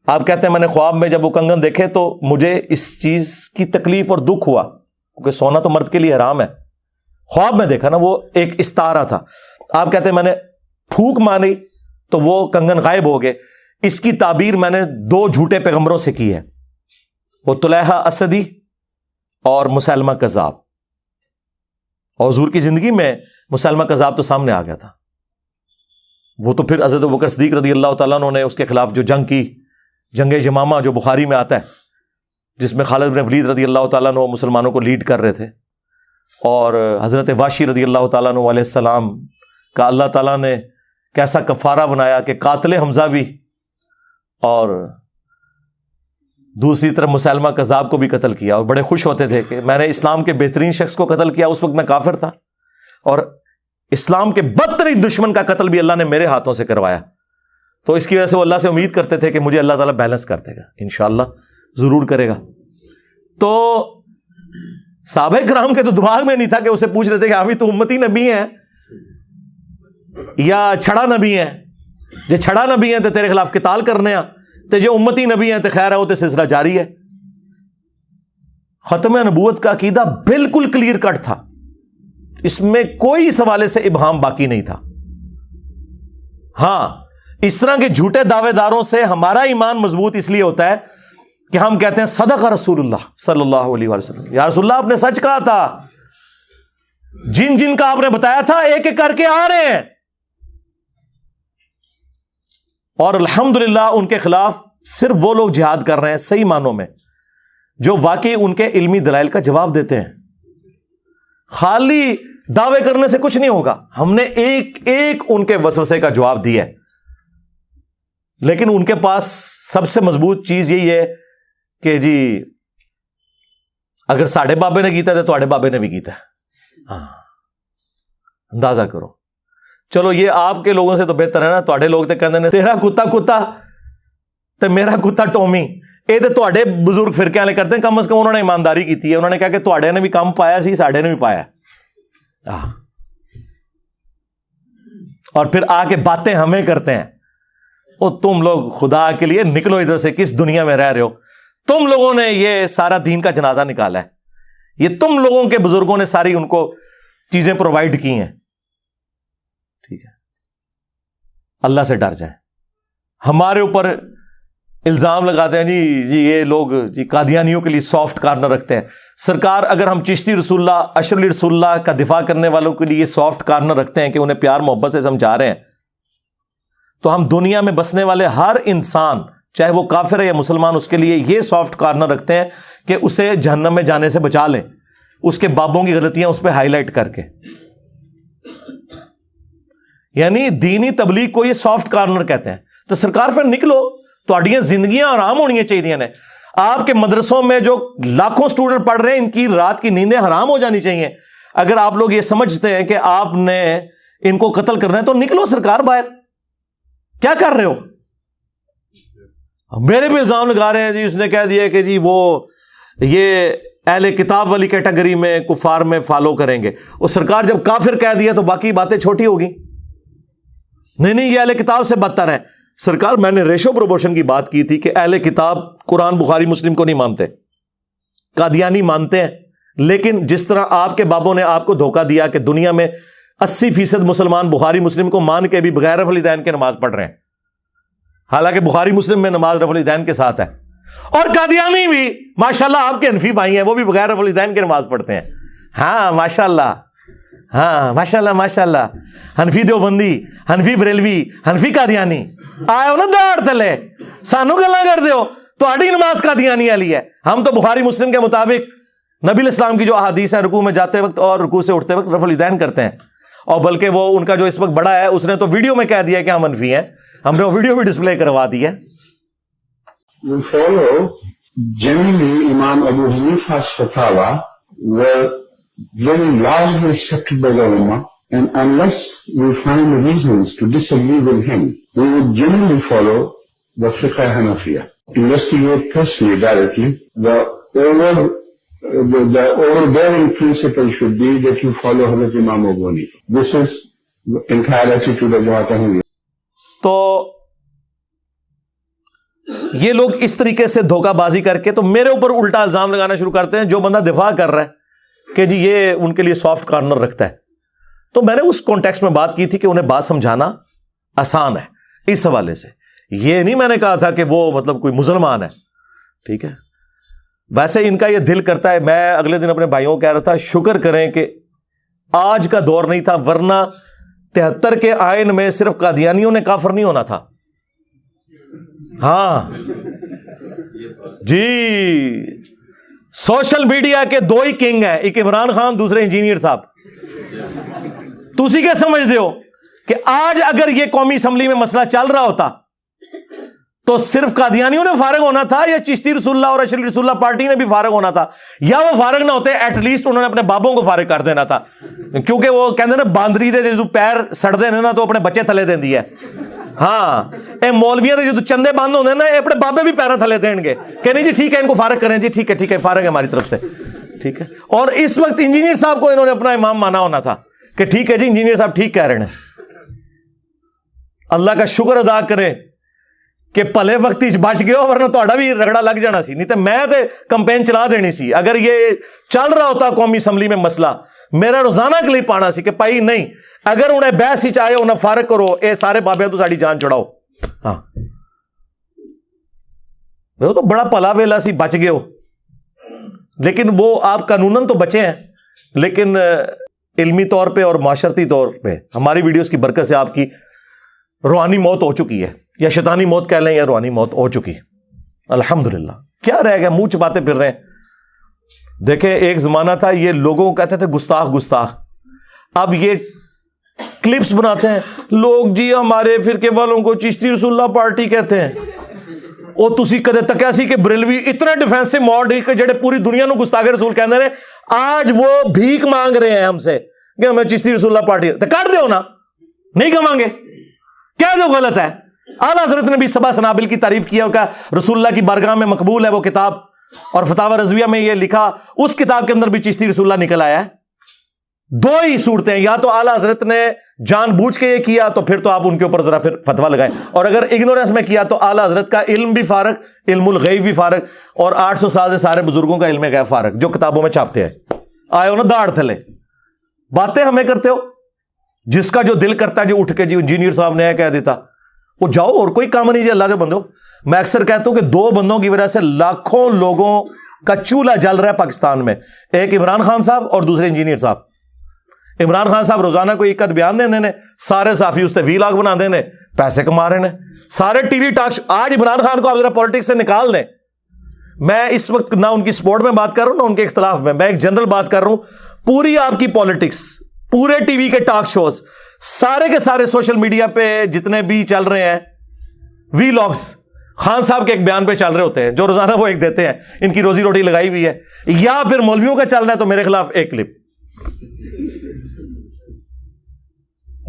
آپ کہتے ہیں میں نے خواب میں جب وہ کنگن دیکھے تو مجھے اس چیز کی تکلیف اور دکھ ہوا، کیونکہ سونا تو مرد کے لیے حرام ہے۔ خواب میں دیکھا نا، وہ ایک استارہ تھا۔ آپ کہتے ہیں میں نے پھونک ماری تو وہ کنگن غائب ہو گئے۔ اس کی تعبیر میں نے 2 جھوٹے پیغمبروں سے کی ہے، وہ طلحہ اسدی اور مسیلمہ کذاب۔ اور حضور کی زندگی میں مسیلمہ کذاب تو سامنے آ گیا تھا، وہ تو پھر حضرت ابوبکر صدیق رضی اللہ تعالیٰ عنہ نے اس کے خلاف جو جنگ کی، جنگ یمامہ جو بخاری میں آتا ہے، جس میں خالد بن ولید رضی اللہ تعالیٰ عنہ مسلمانوں کو لیڈ کر رہے تھے، اور حضرت واشی رضی اللہ تعالیٰ عنہ علیہ السلام کا اللہ تعالیٰ نے کیسا کفارہ بنایا کہ قاتل حمزہ بھی اور دوسری طرف مسیلمہ کذاب کو بھی قتل کیا، اور بڑے خوش ہوتے تھے کہ میں نے اسلام کے بہترین شخص کو قتل کیا، اس وقت میں کافر تھا، اور اسلام کے بدترین دشمن کا قتل بھی اللہ نے میرے ہاتھوں سے کروایا۔ تو اس کی وجہ سے وہ اللہ سے امید کرتے تھے کہ مجھے اللہ تعالیٰ بیلنس کر دے گا، انشاءاللہ ضرور کرے گا۔ تو صحابہ کرام کے تو دماغ میں نہیں تھا کہ اسے پوچھ رہے تھے کہ ابھی تو امتی نبی ہیں یا چھڑا نبی ہیں، جو چھڑا نبی ہیں تو تیرے خلاف قتال کرنے ہیں، تو جو امتی نبی ہیں تو خیر ہے، وہ تو سلسلہ جاری ہے۔ ختم نبوت کا عقیدہ بالکل کلیئر کٹ تھا، اس میں کوئی اس حوالے سے ابہام باقی نہیں تھا. ہاں اس طرح کے جھوٹے دعوے داروں سے ہمارا ایمان مضبوط اس لیے ہوتا ہے کہ ہم کہتے ہیں صدق رسول اللہ صلی اللہ علیہ وسلم, یا رسول اللہ آپ نے سچ کہا تھا, جن جن کا آپ نے بتایا تھا ایک ایک کر کے آ رہے ہیں, اور الحمدللہ ان کے خلاف صرف وہ لوگ جہاد کر رہے ہیں صحیح معنوں میں جو واقعی ان کے علمی دلائل کا جواب دیتے ہیں. خالی دعوے کرنے سے کچھ نہیں ہوگا, ہم نے ایک ایک ان کے وسوسے کا جواب دیا ہے, لیکن ان کے پاس سب سے مضبوط چیز یہی ہے کہ جی اگر ساڈے بابے نے کیتا ہے تو تواڈے بابے نے بھی کیتا ہے. ہاں اندازہ کرو. چلو یہ آپ کے لوگوں سے تو بہتر ہے نا, تواڈے لوگ تے کہندے نے تیرا کتا کتا تے میرا کتا ٹومی, یہ تو تواڈے بزرگ فرقے والے کرتے ہیں, کم از کم انہوں نے ایمانداری کی ہے, انہوں نے کہا کہ تواڈے نے بھی کام پایا سی ساڈے نے بھی پایا. اور پھر آ کے باتیں ہمیں کرتے ہیں, او تم لوگ خدا کے لیے نکلو ادھر سے, کس دنیا میں رہ رہے ہو, تم لوگوں نے یہ سارا دین کا جنازہ نکالا ہے, یہ تم لوگوں کے بزرگوں نے ساری ان کو چیزیں پرووائڈ کی ہیں. ٹھیک ہے, اللہ سے ڈر جائیں. ہمارے اوپر الزام لگاتے ہیں جی یہ لوگ جی قادیانیوں کے لیے سافٹ کارنر رکھتے ہیں. سرکار اگر ہم چشتی رسول اللہ اشرف علی رسول اللہ کا دفاع کرنے والوں کے لیے سافٹ کارنر رکھتے ہیں کہ انہیں پیار محبت سے سمجھا رہے ہیں, تو ہم دنیا میں بسنے والے ہر انسان چاہے وہ کافر ہے یا مسلمان اس کے لیے یہ سافٹ کارنر رکھتے ہیں کہ اسے جہنم میں جانے سے بچا لیں, اس کے بابوں کی غلطیاں اس پہ ہائی لائٹ کر کے. یعنی دینی تبلیغ کو یہ سافٹ کارنر کہتے ہیں. تو سرکار پھر نکلو, تہاڈیاں زندگیاں آرام ہونی چاہیے نے. آپ کے مدرسوں میں جو لاکھوں سٹوڈنٹ پڑھ رہے ہیں ان کی رات کی نیندیں حرام ہو جانی چاہیے. اگر آپ لوگ یہ سمجھتے ہیں کہ آپ نے ان کو قتل کرنا ہے تو نکلو سرکار باہر, کیا کر رہے ہو؟ میرے بھی الزام لگا رہے ہیں جی اس نے کہہ دیا کہ جی وہ یہ اہل کتاب والی کیٹیگری میں کفار میں فالو کریں گے. اور سرکار جب کافر کہہ دیا تو باقی باتیں چھوٹی ہوگی. نہیں یہ اہل کتاب سے بدتر ہے. سرکار میں نے ریشو پروپورشن کی بات کی تھی کہ اہل کتاب قرآن بخاری مسلم کو نہیں مانتے, قادیانی مانتے ہیں, لیکن جس طرح آپ کے بابوں نے آپ کو دھوکہ دیا کہ دنیا میں 80% مسلمان بخاری مسلم کو مان کے بھی بغیر رفع الیدین کے نماز پڑھ رہے ہیں, حالانکہ بخاری مسلم میں نماز رفع الیدین کے ساتھ ہے. اور قادیانی بھی ماشاءاللہ آپ کے حنفی بھائی ہیں, وہ بھی بغیر رفع الیدین کے نماز پڑھتے ہیں. ہاں ماشاءاللہ, ہاں ماشاءاللہ ماشاءاللہ. حنفی دیوبندی, حنفی بریلوی, حنفی قادیانی آئے ہو نا داڑ تلے, سانو گلا کر دیو تہاڈی نماز قادیانی والی ہے. ہم تو بخاری مسلم کے مطابق نبی الاسلام کی جو احادیث ہیں رکوع میں جاتے وقت اور رکوع سے اٹھتے وقت رفع الیدین کرتے ہیں. اور بلکہ وہ ان کا جو اس وقت بڑا ہے اس نے تو ویڈیو میں کہہ دیا کہ ہم حنفی ہیں, ہم نے وہ ویڈیو بھی ڈسپلے کروا دی ہے. We follow generally Imam Abu Hanifa's fatwa were very largely accepted by the Ummah, and unless we find reasons to disagree with him, we would generally follow the Fiqh Hanafiya. Investigate personally, directly. The overbearing principle should be that you follow Hazrat Imam Abu Hanifa. This is the entire attitude of Jamaat-e-Ahmadiyya. تو یہ لوگ اس طریقے سے دھوکہ بازی کر کے تو میرے اوپر الٹا الزام لگانا شروع کرتے ہیں. جو بندہ دفاع کر رہا ہے کہ جی یہ ان کے لیے سافٹ کارنر رکھتا ہے, تو میں نے اس کانٹیکسٹ میں بات کی تھی کہ انہیں بات سمجھانا آسان ہے اس حوالے سے. یہ نہیں میں نے کہا تھا کہ وہ مطلب کوئی مسلمان ہے, ٹھیک ہے. ویسے ان کا یہ دل کرتا ہے, میں اگلے دن اپنے بھائیوں کو کہہ رہا تھا شکر کریں کہ آج کا دور نہیں تھا, ورنہ 73 کے آئین میں صرف قادیانیوں نے کافر نہیں ہونا تھا. ہاں جی, سوشل میڈیا کے دو ہی کنگ ہیں, ایک عمران خان, دوسرے انجینئر صاحب. تسی کیا سمجھتے ہو کہ آج اگر یہ قومی اسمبلی میں مسئلہ چل رہا ہوتا تو صرف قادیانیوں نے فارغ ہونا تھا یا چشتی رسول اللہ اور اشرف علی رسول اللہ پارٹی نے بھی فارغ ہونا تھا, یا وہ فارغ نہ ہوتے ایٹ لیسٹ انہوں نے اپنے بابوں کو فارغ کر دینا تھا. کیونکہ وہ کہتے نا باندری دے جو پیر سڑ دے نا تو اپنے بچے تھلے دیں دی ہے. ہاں اے مولویاں جو چندے بند ہوتے ہیں نا یہ اپنے بابے بھی پیروں تھلے دیں گے کہ نہیں جی ٹھیک ہے ان کو فارغ کریں, جی ٹھیک ہے فارغ ہے ہماری طرف سے, ٹھیک ہے. اور اس وقت انجینئر صاحب کو انہوں نے اپنا امام مانا ہونا تھا کہ ٹھیک ہے جی انجینئر صاحب ٹھیک کہہ رہے ہیں. اللہ کا شکر ادا کرے کہ پلے وقت بچ گئے ہو, ورنہ تہاڈا بھی رگڑا لگ جانا سی. نہیں تو میں تے کمپین چلا دینی سی. اگر یہ چل رہا ہوتا قومی اسمبلی میں مسئلہ میرا روزانہ کلپ آنا سی کہ پائی نہیں اگر انہیں بحث ہی چاہے انہیں فارغ کرو اے سارے بابے تو ساری جان چڑھاؤ. ہاں وہ تو بڑا پلا ویلا سی بچ گئے ہو, لیکن وہ آپ قانوناً تو بچے ہیں, لیکن علمی طور پہ اور معاشرتی طور پہ ہماری ویڈیوز کی برکت سے آپ کی روحانی موت ہو چکی ہے, یا شیطانی موت کہہ لیں یا روحانی موت ہو چکی. الحمدللہ. کیا رہ گیا, منہ چھپاتے پھر رہے ہیں. دیکھیں ایک زمانہ تھا یہ لوگوں کو کہتے تھے گستاخ گستاخ, اب یہ کلپس بناتے ہیں لوگ جی ہمارے فرقے والوں کو چشتی رسول اللہ پارٹی کہتے ہیں. وہ تسی کدے تکیا سی کہ بریلوی اتنا ڈیفینسو موڈ ہے کہ جڑے پوری دنیا نو گستاخ رسول کہندے نے, آج وہ بھیک مانگ رہے ہیں ہم سے کہ ہمیں چشتی رسول اللہ پارٹی, تو کاٹ دیو نا, نہیں کہاں گے, کہہ دو غلط ہے. اعلیٰ حضرت نے بھی سبا سنابل کی تعریف کیا اور کہا رسول اللہ کی بارگاہ میں مقبول ہے وہ کتاب, اور فتاوی رضویہ میں یہ لکھا اس کتاب کے اندر بھی چشتی رسول اللہ نکل آیا ہے. دو ہی صورتیں ہیں, یا تو اعلیٰ حضرت نے جان بوجھ کے یہ کیا تو پھر تو آپ ان کے اوپر ذرا پھر فتویٰ لگائیں, اور اگر اگنورنس میں کیا تو اعلیٰ حضرت کا علم بھی فارغ, علم الغیب بھی فارغ, اور 800 سال سے سارے بزرگوں کا علم غیب فارغ جو کتابوں میں چھاپتے ہیں. آئے ہو نا داڑھ تھلے, باتیں ہمیں کرتے ہو. جس کا جو دل کرتا ہے جو اٹھ کے جی انجینئر صاحب نے کہہ دیتا وہ جاؤ, اور کوئی کام نہیں جی اللہ کے بندو. میں اکثر کہتا ہوں کہ 2 بندوں کی وجہ سے لاکھوں لوگوں کا چولہا جل رہا ہے پاکستان میں, ایک عمران خان صاحب اور دوسرے انجینئر صاحب. عمران خان صاحب روزانہ کوئی ایک بیان دے دینے, سارے صحافی اس تے ویلاگ بنا دینے, پیسے کما رہے ہیں سارے ٹی وی ٹاک. آج عمران خان کو آپ ذرا پالیٹکس سے نکال دیں. میں اس وقت نہ ان کی سپورٹ میں بات کر رہا ہوں نہ ان کے اختلاف میں ایک جنرل بات کر رہا ہوں. پوری آپ کی پالیٹکس, پورے ٹی وی کے ٹاک شوز, سارے کے سارے سوشل میڈیا پہ جتنے بھی چل رہے ہیں وی لاگز, خان صاحب کے ایک بیان پہ چل رہے ہوتے ہیں جو روزانہ وہ ایک دیتے ہیں, ان کی روزی روٹی لگائی ہوئی ہے. یا پھر مولویوں کا چل رہا ہے تو میرے خلاف ایک کلپ.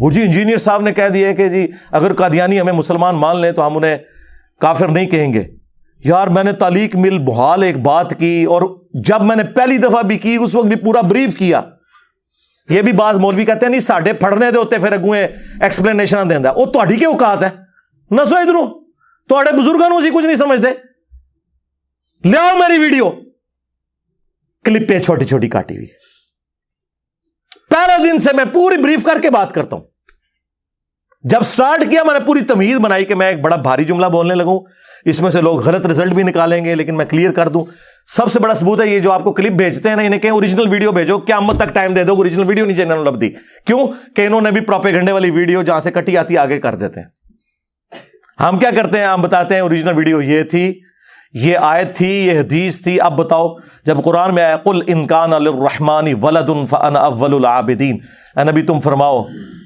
وہ جی انجینئر صاحب نے کہہ دیا کہ جی اگر قادیانی ہمیں مسلمان مان لیں تو ہم انہیں کافر نہیں کہیں گے. یار میں نے تعلیق مل بحال ایک بات کی, اور جب میں نے پہلی دفعہ بھی کی اس وقت بھی پورا بریف کیا. یہ بھی بعض مولوی کہتے ہیں نہیں ساڈے پھڑنے دے ہوتے پھر اگویں ایکسپلینیشن دیندا, وہ تہاڈی کی اوقات ہے, نسو ادھروں تہاڈے بزرگاں نوں اسی کچھ نہیں سمجھتے. لیاؤ میری ویڈیو کلپیں چھوٹی چھوٹی کاٹی ہوئی, پہلے دن سے میں پوری بریف کر کے بات کرتا ہوں. جب سٹارٹ کیا میں نے پوری تمہید بنائی کہ میں ایک بڑا بھاری جملہ بولنے لگوں, اس میں سے لوگ غلط رزلٹ بھی نکالیں گے, لیکن میں کلیئر کر دوں. سب سے بڑا ثبوت ہے یہ جو آپ کو کلپ بھیجتے ہیں نا, انہیں کہیں اوریجنل ویڈیو بھیجو, قیامت تک ٹائم دے دو, اوریجنل ویڈیو نہیں چینل لب دی. کیوں کہ انہوں نے بھی پروپیگنڈے والی ویڈیو جہاں سے کٹی آتی آگے کر دیتے ہیں. ہم کیا کرتے ہیں, ہم بتاتے ہیں اوریجنل ویڈیو یہ تھی, یہ آیت تھی, یہ حدیث تھی. اب بتاؤ جب قرآن میں آیا قل ان کان للرحمن ولد فانا اول العابدین, اے نبی تم فرماؤ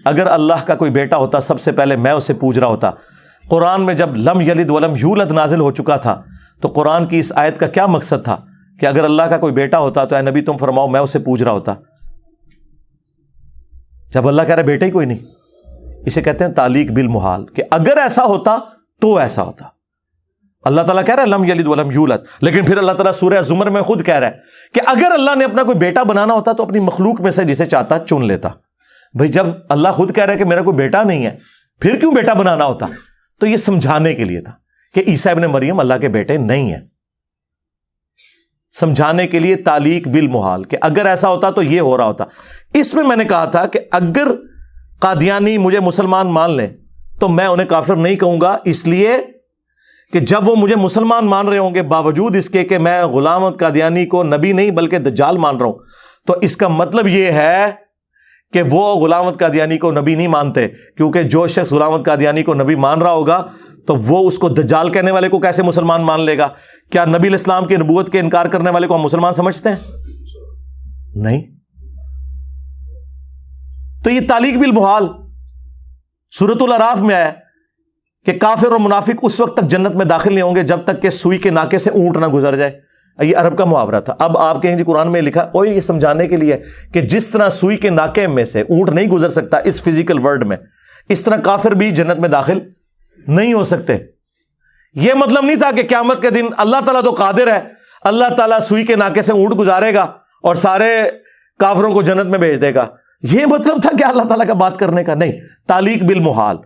اگر اللہ کا کوئی بیٹا ہوتا سب سے پہلے میں اسے پوج رہا ہوتا. قرآن میں جب لم یلد ولم یولد نازل ہو چکا تھا تو قرآن کی اس آیت کا کیا مقصد تھا کہ اگر اللہ کا کوئی بیٹا ہوتا تو اے نبی تم فرماؤ میں اسے پوج رہا ہوتا. جب اللہ کہہ رہا بیٹا ہی کوئی نہیں, اسے کہتے ہیں تعلیق بالمحال, کہ اگر ایسا ہوتا تو ایسا ہوتا. اللہ تعالیٰ کہہ رہا ہے لم یلد ولم یولد, لیکن پھر اللہ تعالیٰ سورہ زمر میں خود کہہ رہا ہے کہ اگر اللہ نے اپنا کوئی بیٹا بنانا ہوتا تو اپنی مخلوق میں سے جسے چاہتا چن لیتا. بھئی جب اللہ خود کہہ رہا ہے کہ میرا کوئی بیٹا نہیں ہے پھر کیوں بیٹا بنانا ہوتا؟ تو یہ سمجھانے کے لیے تھا کہ عیسیٰ ابن مریم اللہ کے بیٹے نہیں ہیں. سمجھانے کے لیے تعلیق بالمحال کہ اگر ایسا ہوتا تو یہ ہو رہا ہوتا. اس میں نے کہا تھا کہ اگر قادیانی مجھے مسلمان مان لیں تو میں انہیں کافر نہیں کہوں گا, اس لیے کہ جب وہ مجھے مسلمان مان رہے ہوں گے باوجود اس کے کہ میں غلام احمد قادیانی کو نبی نہیں بلکہ دجال مان رہا ہوں, تو اس کا مطلب یہ ہے کہ وہ غلام احمد قادیانی کو نبی نہیں مانتے, کیونکہ جو شخص غلام احمد قادیانی کو نبی مان رہا ہوگا تو وہ اس کو دجال کہنے والے کو کیسے مسلمان مان لے گا؟ کیا نبی علیہ السلام کی نبوت کے انکار کرنے والے کو ہم مسلمان سمجھتے ہیں؟ نہیں. تو یہ تعلیق بالمحال سورۃ الاعراف میں آیا کہ کافر اور منافق اس وقت تک جنت میں داخل نہیں ہوں گے جب تک کہ سوئی کے ناکے سے اونٹ نہ گزر جائے. یہ عرب کا محاورہ تھا. اب آپ کہیں جی قرآن میں لکھا, اور یہ سمجھانے کے لیے کہ جس طرح سوئی کے ناکے میں سے اونٹ نہیں گزر سکتا اس فزیکل ورلڈ میں, اس طرح کافر بھی جنت میں داخل نہیں ہو سکتے. یہ مطلب نہیں تھا کہ قیامت کے دن اللہ تعالیٰ تو قادر ہے, اللہ تعالیٰ سوئی کے ناکے سے اونٹ گزارے گا اور سارے کافروں کو جنت میں بھیج دے گا. یہ مطلب تھا کہ اللہ تعالیٰ کا بات کرنے کا نہیں. تعلیق بالمحال,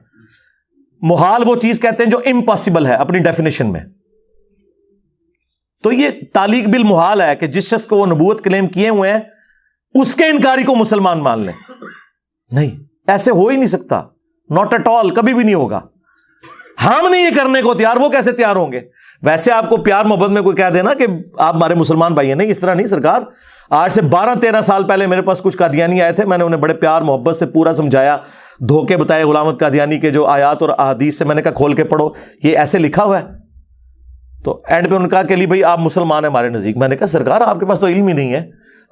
محال وہ چیز کہتے ہیں جو امپاسبل ہے اپنی ڈیفینیشن میں. تو یہ تعلیق بالمحال ہے کہ جس شخص کو وہ نبوت کلیم کیے ہوئے ہیں اس کے انکاری کو مسلمان مان لیں. نہیں, ایسے ہو ہی نہیں سکتا, ناٹ ایٹ آل, کبھی بھی نہیں ہوگا. ہم نہیں یہ کرنے کو تیار, وہ کیسے تیار ہوں گے؟ ویسے آپ کو پیار محبت میں کوئی کہہ دینا کہ آپ ہمارے مسلمان بھائی ہیں, نہیں, اس طرح نہیں سرکار. آج سے 12-13 سال پہلے میرے پاس کچھ قادیانی آئے تھے, میں نے انہیں بڑے پیار محبت سے پورا سمجھایا, دھوکے بتائے غلام احمد قادیانی کے جو آیات اور احادیث سے, میں نے کہا کھول کے پڑھو, یہ ایسے لکھا ہوا ہے. تو اینڈ پہ انہوں نے کہا کہ علی بھائی آپ مسلمان ہیں ہمارے نزدیک. میں نے کہا سرکار آپ کے پاس تو علم ہی نہیں ہے,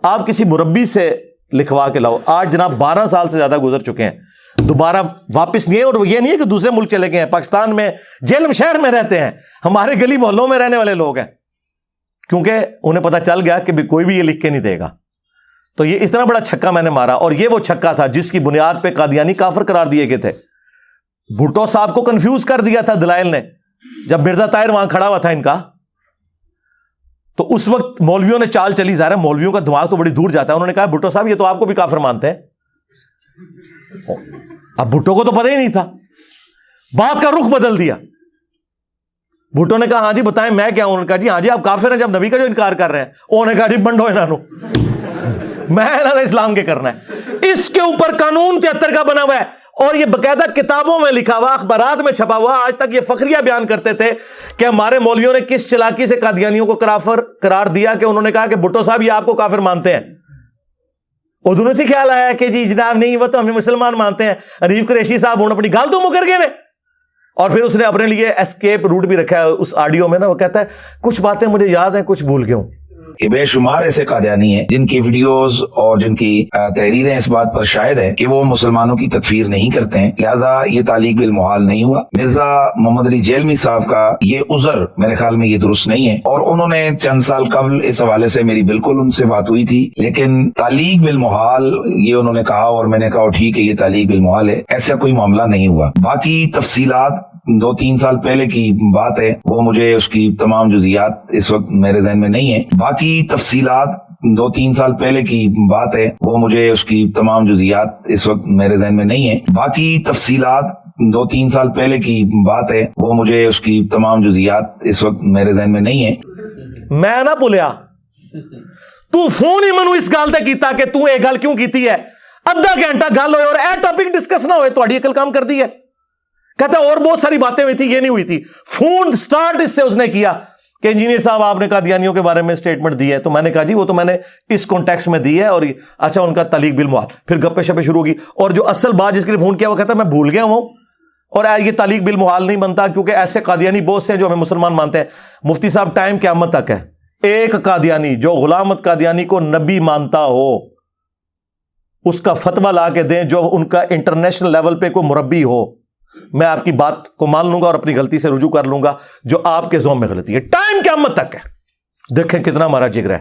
آپ کسی مربی سے لکھوا کے لاؤ. آج جناب 12 سال سے زیادہ گزر چکے ہیں, دوبارہ واپس نہیں ہے. اور یہ نہیں ہے کہ دوسرے ملک چلے گئے ہیں, پاکستان میں جیلم شہر میں رہتے ہیں, ہمارے گلی محلوں میں رہنے والے لوگ ہیں, کیونکہ انہیں پتا چل گیا کہ کوئی بھی یہ لکھ کے نہیں دے گا. تو یہ اتنا بڑا چھکا میں نے مارا, اور یہ وہ چھکا تھا جس کی بنیاد پہ قادیانی کافر قرار دیے گئے تھے. بھٹو صاحب کو کنفیوز کر دیا تھا دلائل نے, جب مرزا طاہر وہاں کھڑا ہوا تھا ان کا, تو اس وقت مولویوں نے چال چلی. ظاہر ہے مولویوں کا دماغ تو بڑی دور جاتا ہے. انہوں نے کہا بھٹو صاحب یہ تو آپ کو بھی کافر مانتے ہیں. اب بھٹو کو تو پتہ ہی نہیں تھا, بات کا رخ بدل دیا. بھٹو نے کہا ہاں جی بتائیں میں کیا ہوں. انہوں نے کہا جی ہاں جی آپ کافر ہیں جب نبی کا جو انکار کر رہے ہیں. انہوں نے کہا جی بنڈو انہوں میں اسلام کے کرنا ہے. اس کے اوپر قانون 73 کا بنا ہوا ہے, اور یہ باقاعدہ کتابوں میں لکھا ہوا, اخبارات میں چھپا ہوا. آج تک یہ فخریہ بیان کرتے تھے کہ ہمارے مولویوں نے کس چلاکی سے قادیانیوں کو کافر قرار دیا کہ انہوں نے کہا کہ بھٹو صاحب یہ آپ کو کافر مانتے ہیں. اور دونوں سے خیال آیا کہ جی جناب نہیں وہ تو ہمیں مسلمان مانتے ہیں. حنیف قریشی صاحب انہوں نے اپنی گال تو مکر گئے. اور پھر اس نے اپنے لیے اسکیپ روٹ بھی رکھا ہے اس آڈیو میں نا, وہ کہتا ہے کچھ باتیں مجھے یاد ہیں کچھ بھول گیا ہوں. کہ بے شمار ایسے قادیانی ہیں جن کی ویڈیوز اور جن کی تحریریں اس بات پر شاہد ہیں کہ وہ مسلمانوں کی تکفیر نہیں کرتے ہیں, لہٰذا یہ تعلیق بالمحال نہیں ہوا. مرزا محمد علی جیلمی صاحب کا یہ عذر میرے خیال میں یہ درست نہیں ہے, اور انہوں نے چند سال قبل اس حوالے سے میری بالکل ان سے بات ہوئی تھی, لیکن تعلیق بالمحال یہ انہوں نے کہا, اور میں نے کہا ٹھیک ہے یہ تعلیق بالمحال ہے, ایسا کوئی معاملہ نہیں ہوا. باقی تفصیلات 2-3 سال پہلے کی بات ہے, وہ مجھے اس کی تمام جزئیات اس وقت میرے ذہن میں نہیں ہے. باقی تفصیلات 2-3 سال پہلے کی بات ہے, وہ مجھے اس کی تمام جزئیات اس وقت میرے ذہن میں نہیں ہے. باقی تفصیلات 2-3 سال پہلے کی بات ہے, وہ مجھے اس کی تمام جزئیات اس وقت میرے ذہن میں نہیں ہے. میں نہ بولیا تو فون ہی منو اس گل تے کیتا کہ تو یہ گل کیوں کیتی ہے. ادھا گھنٹہ گل ہوئے اور اے ٹاپک ڈسکس نہ ہوئے, تہاڈی عقل کام کر دی ہے. کہتا ہے اور بہت ساری باتیں ہوئی تھی, یہ نہیں ہوئی تھی. فون سٹارٹ اس سے اس نے کیا کہ انجینئر صاحب آپ نے قادیانیوں کے بارے میں سٹیٹمنٹ دی ہے. تو میں نے کہا جی وہ تو میں نے اس کانٹیکسٹ میں دی ہے, اور اچھا ان کا تعلیق بالمحال. پھر گپے شپے شروع ہوگی, اور جو اصل بات جس کے لیے فون کیا وہ کہتا ہے میں بھول گیا ہوں, اور یہ تعلیق بالمحال نہیں بنتا کیونکہ ایسے قادیانی بہت سے ہیں جو ہمیں مسلمان مانتے ہیں. مفتی صاحب ٹائم قیامت تک ہے, ایک قادیانی جو غلام احمد قادیانی کو نبی مانتا ہو اس کا فتویٰ لا کے دیں, جو ان کا انٹرنیشنل لیول پہ کوئی مربی ہو. میں آپ کی بات کو مان لوں گا اور اپنی غلطی سے رجوع کر لوں گا جو آپ کے ذوق میں غلطی ہے. ٹائم قیامت تک ہے. دیکھیں کتنا ہمارا جگر ہے.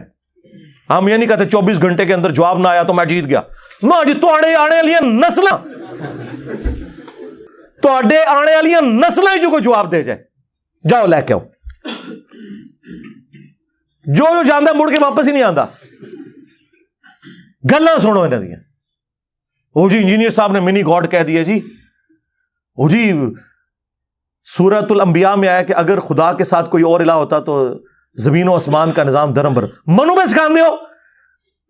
ہم یہ نہیں کہتے 24 گھنٹے کے اندر جواب نہ آیا تو میں جیت گیا. نہ جی, تو آنے والی نسلیں آنے والی نسلیں جو کوئی جواب دے جائے, جاؤ لے کے آؤ. جو جانا مڑ کے واپس ہی نہیں آتا. گلاں سنو انہاں دیاں. وہ جی انجینئر صاحب نے منی گاڈ کہہ دیا جی. وہ جی سورۃ الانبیاء میں آیا کہ اگر خدا کے ساتھ کوئی اور الہ ہوتا تو زمین و آسمان کا نظام درمبر. منو میں سکھاندے ہو,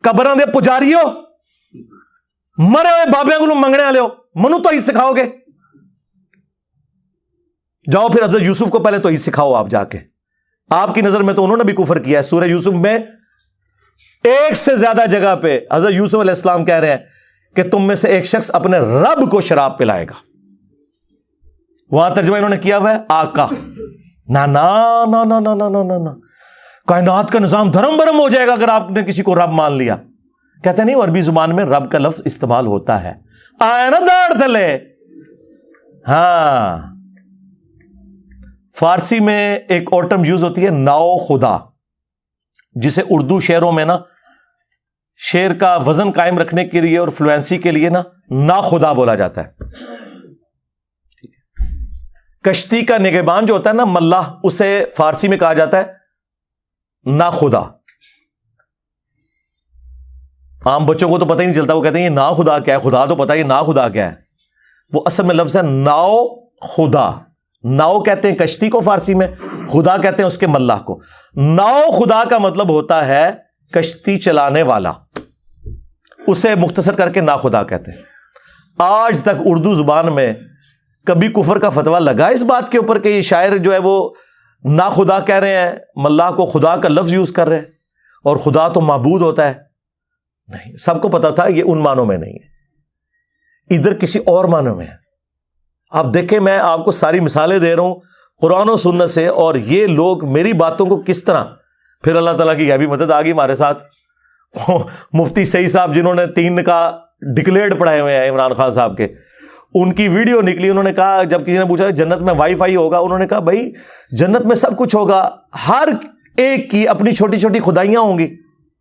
قبراں دے پجاری ہو, مرے ہوئے بابے کو منگنے والے ہو, منو تو ہی سکھاؤ گے. جاؤ پھر حضرت یوسف کو پہلے تو ہی سکھاؤ آپ جا کے. آپ کی نظر میں تو انہوں نے بھی کفر کیا ہے. سورہ یوسف میں 1 سے زیادہ جگہ پہ حضرت یوسف علیہ السلام کہہ رہے ہیں کہ تم میں سے ایک شخص اپنے رب کو شراب پلائے گا. وہاں ترجمہ انہوں نے کیا ہوا ہے آقا. نا نا نا نا نا نا نا نا, کائنات کا نظام دھرم برم ہو جائے گا اگر آپ نے کسی کو رب مان لیا. کہتے نہیں, عربی زبان میں رب کا لفظ استعمال ہوتا ہے. آیا نا داڑ تلے. ہاں, فارسی میں ایک اور ٹرم یوز ہوتی ہے ناؤ خدا, جسے اردو شعروں میں نا شعر کا وزن قائم رکھنے کے لیے اور فلوئنسی کے لیے نا خدا بولا جاتا ہے. کشتی کا نگہبان جو ہوتا ہے نا ملاح, اسے فارسی میں کہا جاتا ہے نا خدا. عام بچوں کو تو پتہ ہی نہیں چلتا, وہ کہتے ہیں یہ نا خدا کیا ہے, خدا تو پتہ ہے یہ نا خدا کیا ہے. وہ اصل میں لفظ ہے ناؤ خدا. ناؤ کہتے ہیں کشتی کو فارسی میں, خدا کہتے ہیں اس کے ملاح کو. ناؤ خدا کا مطلب ہوتا ہے کشتی چلانے والا. اسے مختصر کر کے ناخدا کہتے ہیں. آج تک اردو زبان میں کبھی کفر کا فتویٰ لگا اس بات کے اوپر کہ یہ شاعر جو ہے وہ ناخدا کہہ رہے ہیں, ملا کو خدا کا لفظ یوز کر رہے ہیں, اور خدا تو معبود ہوتا ہے؟ نہیں, سب کو پتا تھا یہ ان معنوں میں نہیں ہے, ادھر کسی اور معنوں میں ہے. آپ دیکھیں, میں آپ کو ساری مثالیں دے رہا ہوں قرآن و سنت سے, اور یہ لوگ میری باتوں کو کس طرح, پھر اللہ تعالیٰ کی غیبی مدد آ گئی ہمارے ساتھ. مفتی سعید صاحب جنہوں نے 3 کا ڈکلیئرڈ پڑھائے ہوئے ہیں عمران خان صاحب کے, ان کی ویڈیو نکلی, انہوں نے کہا, جب کسی نے پوچھا جنت میں وائی فائی ہوگا, انہوں نے کہا بھائی جنت میں سب کچھ ہوگا, ہر ایک کی اپنی چھوٹی چھوٹی خدائیاں ہوں گی.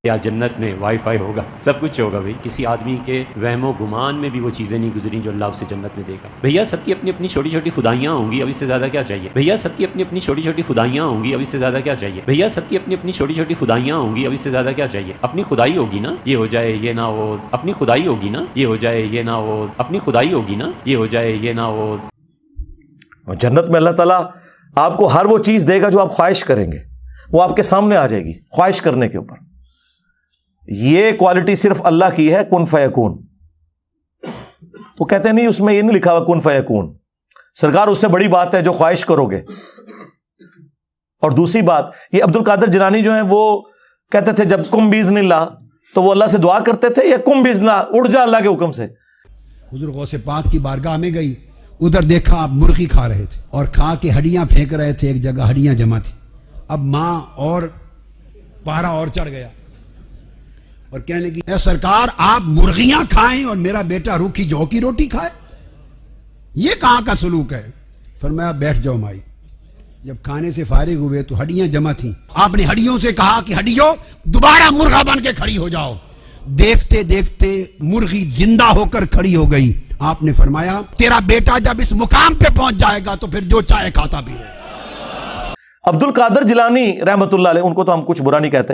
یا جنت میں وائی فائی ہوگا, سب کچھ ہوگا بھائی. کسی آدمی کے وہم و گمان میں بھی وہ چیزیں نہیں گزری جو اللہ اسے جنت میں دے گا. بھیا سب کی اپنی اپنی چھوٹی چھوٹی خدائیاں ہوں گی, اب اس سے زیادہ کیا چاہیے. بھیا سب کی اپنی اپنی چھوٹی چھوٹی خدائیاں ہوں گی, اب اس سے زیادہ کیا چاہیے. بھیا سب کی اپنی اپنی چھوٹی چھوٹی خدائیاں ہوں گی, اب اس سے زیادہ کیا چاہیے. اپنی خدائی ہوگی نا, یہ ہو جائے یہ نہ ہو. اپنی خدائی ہوگی نا, یہ ہو جائے یہ نہ ہو. اپنی خدائی ہوگی نا, یہ ہو جائے یہ نہ ہو. جنت میں اللہ تعالیٰ آپ کو ہر وہ چیز دے گا جو آپ خواہش کریں گے, وہ آپ کے سامنے آ جائے گی خواہش کرنے کے اوپر. یہ کوالٹی صرف اللہ کی ہے, کن فیکون. وہ کہتے نہیں اس میں یہ نہیں لکھا ہوا کن فیکون. سرکار اس سے بڑی بات ہے جو خواہش کرو گے. اور دوسری بات, یہ عبد القادر جیلانی جو ہیں وہ کہتے تھے جب کم باذن اللہ, تو وہ اللہ سے دعا کرتے تھے, یا کم باذن اللہ, اڑ جا اللہ کے حکم سے. حضور غوث پاک کی بارگاہ میں گئی, ادھر دیکھا آپ مرغی کھا رہے تھے, اور کھا کے ہڈیاں پھینک رہے تھے, ایک جگہ ہڈیاں جمع تھی. اب ماں اور پارا اور چڑھ گیا اور کہنے لگی, اے سرکار آپ مرغیاں کھائیں اور میرا بیٹا روکھی جو کی روٹی کھائے, یہ کہاں کا سلوک ہے. فرمایا بیٹھ جاؤ مائی. جب کھانے سے فارغ ہوئے تو ہڈیاں جمع تھیں. آپ نے ہڈیوں سے کہا کہ ہڈیوں دوبارہ مرغا بن کے کھڑی ہو جاؤ. دیکھتے دیکھتے مرغی زندہ ہو کر کھڑی ہو گئی. آپ نے فرمایا تیرا بیٹا جب اس مقام پہ پہنچ جائے گا تو پھر جو چاہے کھاتا بھی رہے. عبد القادر جیلانی رحمت اللہ علیہ, ان کو تو ہم کچھ برا نہیں کہتے,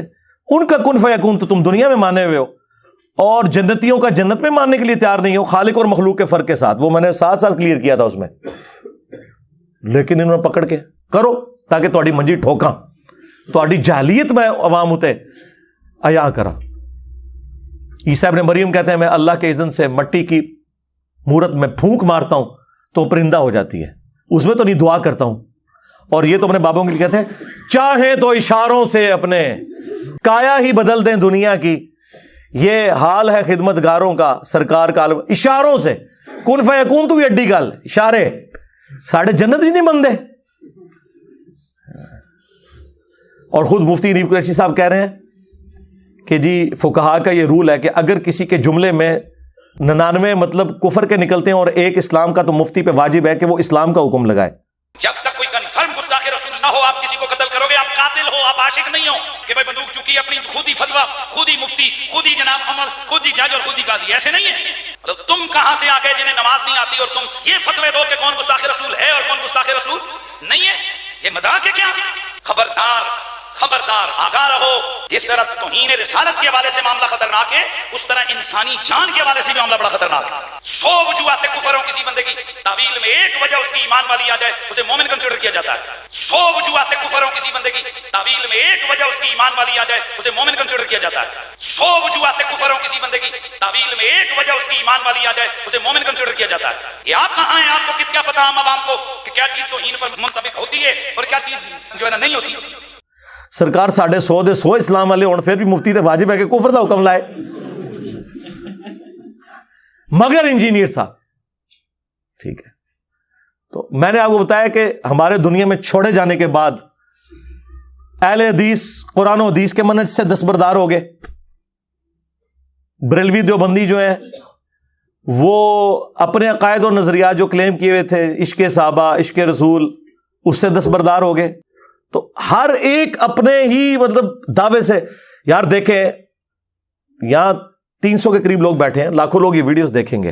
ان کا کن فیکون تو تم دنیا میں مانے ہوئے ہو, اور جنتیوں کا جنت میں ماننے کے لیے تیار نہیں ہو, خالق اور مخلوق کے فرق کے ساتھ. وہ میں نے ساتھ کلیئر کیا تھا اس میں, لیکن انہوں نے پکڑ کے کرو تاکہ تہاڈی منجی ٹھوکاں, تہاڈی جہلیت میں عوام اتے عیاں کرا. عیسیٰ ابن مریم کہتے ہیں میں اللہ کے اذن سے مٹی کی مورت میں پھونک مارتا ہوں تو پرندہ ہو جاتی ہے, اس میں تو نہیں دعا کرتا ہوں. اور یہ تو اپنے بابوں کے لیے کہتے ہیں چاہیں تو اشاروں سے اپنے کایا ہی بدل دیں دنیا کی. یہ حال ہے خدمت گاروں کا, سرکار کا عالم اشاروں سے. کن فیکون تو بھی اڈی گل, اشارے ساڑھے جنت ہی نہیں بندے. اور خود مفتی نیب قریشی صاحب کہہ رہے ہیں کہ جی فقہا کا یہ رول ہے کہ اگر کسی کے جملے میں 99 مطلب کفر کے نکلتے ہیں اور ایک اسلام کا, تو مفتی پہ واجب ہے کہ وہ اسلام کا حکم لگائے. جب تک کوئی کنفرم گستاخ رسول نہ ہو, آپ کسی کو قتل کرو گے, آپ قاتل ہو, آپ عاشق نہیں ہو کہ بھائی بندوق چکی اپنی خود ہی فتویٰ, خود ہی مفتی, خود ہی جناب عمر, خود ہی جج اور خود ہی قاضی. ایسے نہیں ہے. مطلب تم کہاں سے آ گئے جنہیں نماز نہیں آتی اور تم یہ فتوے دو کہ کون گستاخ رسول ہے اور کون گستاخ رسول نہیں ہے. یہ مذاق ہے کیا؟ خبردار خبردار, آگاہ رہو. جس طرح توہین رسالت کے حوالے سے معاملہ خطرناک ہے, اس طرح انسانی جان کے حوالے سے بھی معاملہ بڑا خطرناک ہے. 100 وجوہات کفر ہو کسی بندے کی تعویل میں ایک وجہ اس کی ایمان والی آ جائے, اسے مومن کنسیڈر کیا جاتا ہے. 100 وجوہات کفر ہو کسی بندے کی تعویل میں ایک وجہ اس کی ایمان والی آ جائے, اسے مومن کنسیڈر کیا جاتا ہے. 100 وجوہات کفر ہو کسی بندے کی تعویل میں ایک وجہ اس کی ایمان والی آ جائے, اسے مومن کنسیڈر کیا جاتا ہے. یہ آپ کہاں ہیں, آپ کو کیا پتا عام عوام کو کہ کیا چیز توہین پر منطبق ہوتی ہے اور کیا چیز جو ہے نا نہیں ہوتی. سرکار 150 اسلام والے ہوں پھر بھی مفتی تے واجب ہے کہ کفر دا حکم لائے, مگر انجینئر صاحب ٹھیک ہے. تو میں نے آپ کو بتایا کہ ہمارے دنیا میں چھوڑے جانے کے بعد اہل حدیث قرآن و حدیث کے منہج سے دستبردار ہو گئے. بریلوی دیوبندی جو ہیں وہ اپنے عقائد اور نظریات جو کلیم کیے ہوئے تھے, عشق صحابہ, عشق رسول, اس سے دستبردار ہو گئے. تو ہر ایک اپنے ہی مطلب دعوے سے. یار دیکھیں یہاں 300 کے قریب لوگ بیٹھے ہیں, لاکھوں لوگ یہ ویڈیوز دیکھیں گے.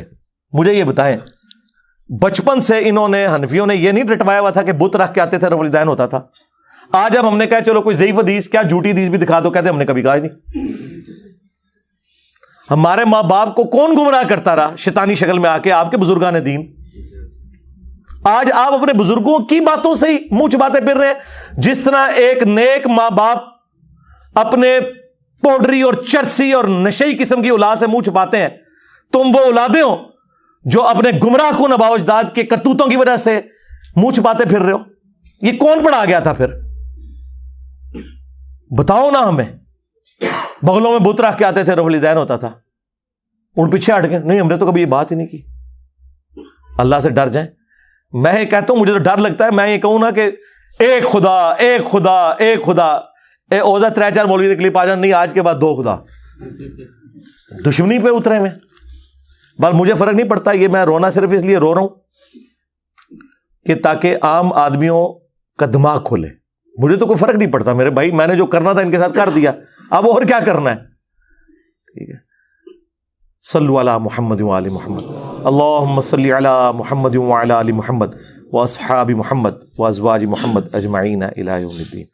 مجھے یہ بتائیں بچپن سے انہوں نے, حنفیوں نے یہ نہیں رٹوایا ہوا تھا کہ بت رکھ کے آتے تھے رولدین ہوتا تھا. آج اب ہم نے کہا چلو کوئی ضعیف حدیث, کیا جھوٹی حدیث بھی دکھا دو, کہتے ہم نے کبھی کہا ہی نہیں. ہمارے ماں باپ کو کون گمراہ کرتا رہا شیطانی شکل میں آ کے, آپ کے بزرگان دین. آج آپ اپنے بزرگوں کی باتوں سے ہی منہ چباتے پھر رہے ہیں. جس طرح ایک نیک ماں باپ اپنے پاؤڈری اور چرسی اور نشئی قسم کی اولاد سے منہ چھپاتے ہیں، تم وہ اولادیں ہو جو اپنے گمراہ کن آباء و اجداد کے کرتوتوں کی وجہ سے منہ چھپاتے پھر رہے ہو. یہ کون پڑھا گیا تھا پھر؟ بتاؤ نا ہمیں. بغلوں میں بت رکھ کے آتے تھے، رفع الیدین ہوتا تھا، ان پیچھے ہٹ گئے. نہیں، ہم نے تو کبھی یہ بات ہی نہیں کی. اللہ سے ڈر جائیں. میں یہ کہتا ہوں، مجھے تو ڈر لگتا ہے، میں یہ کہوں نا کہ ایک خدا ایک خدا ایک خدا، اے اوزہ 3-4 مولوی کے کلپ آ جان، نہیں آج کے بعد 2 خدا. دشمنی پہ اترے میں. بس مجھے فرق نہیں پڑتا، یہ میں رونا صرف اس لیے رو رہا ہوں کہ تاکہ عام آدمیوں کا دماغ کھولے. مجھے تو کوئی فرق نہیں پڑتا میرے بھائی، میں نے جو کرنا تھا ان کے ساتھ کر دیا، اب اور کیا کرنا ہے. ٹھیک ہے. صلو علی محمد و آل محمد. اللہم صلی علی محمد و علی آل محمد واصحاب محمد وازواج محمد اجمعین الی یوم الدین.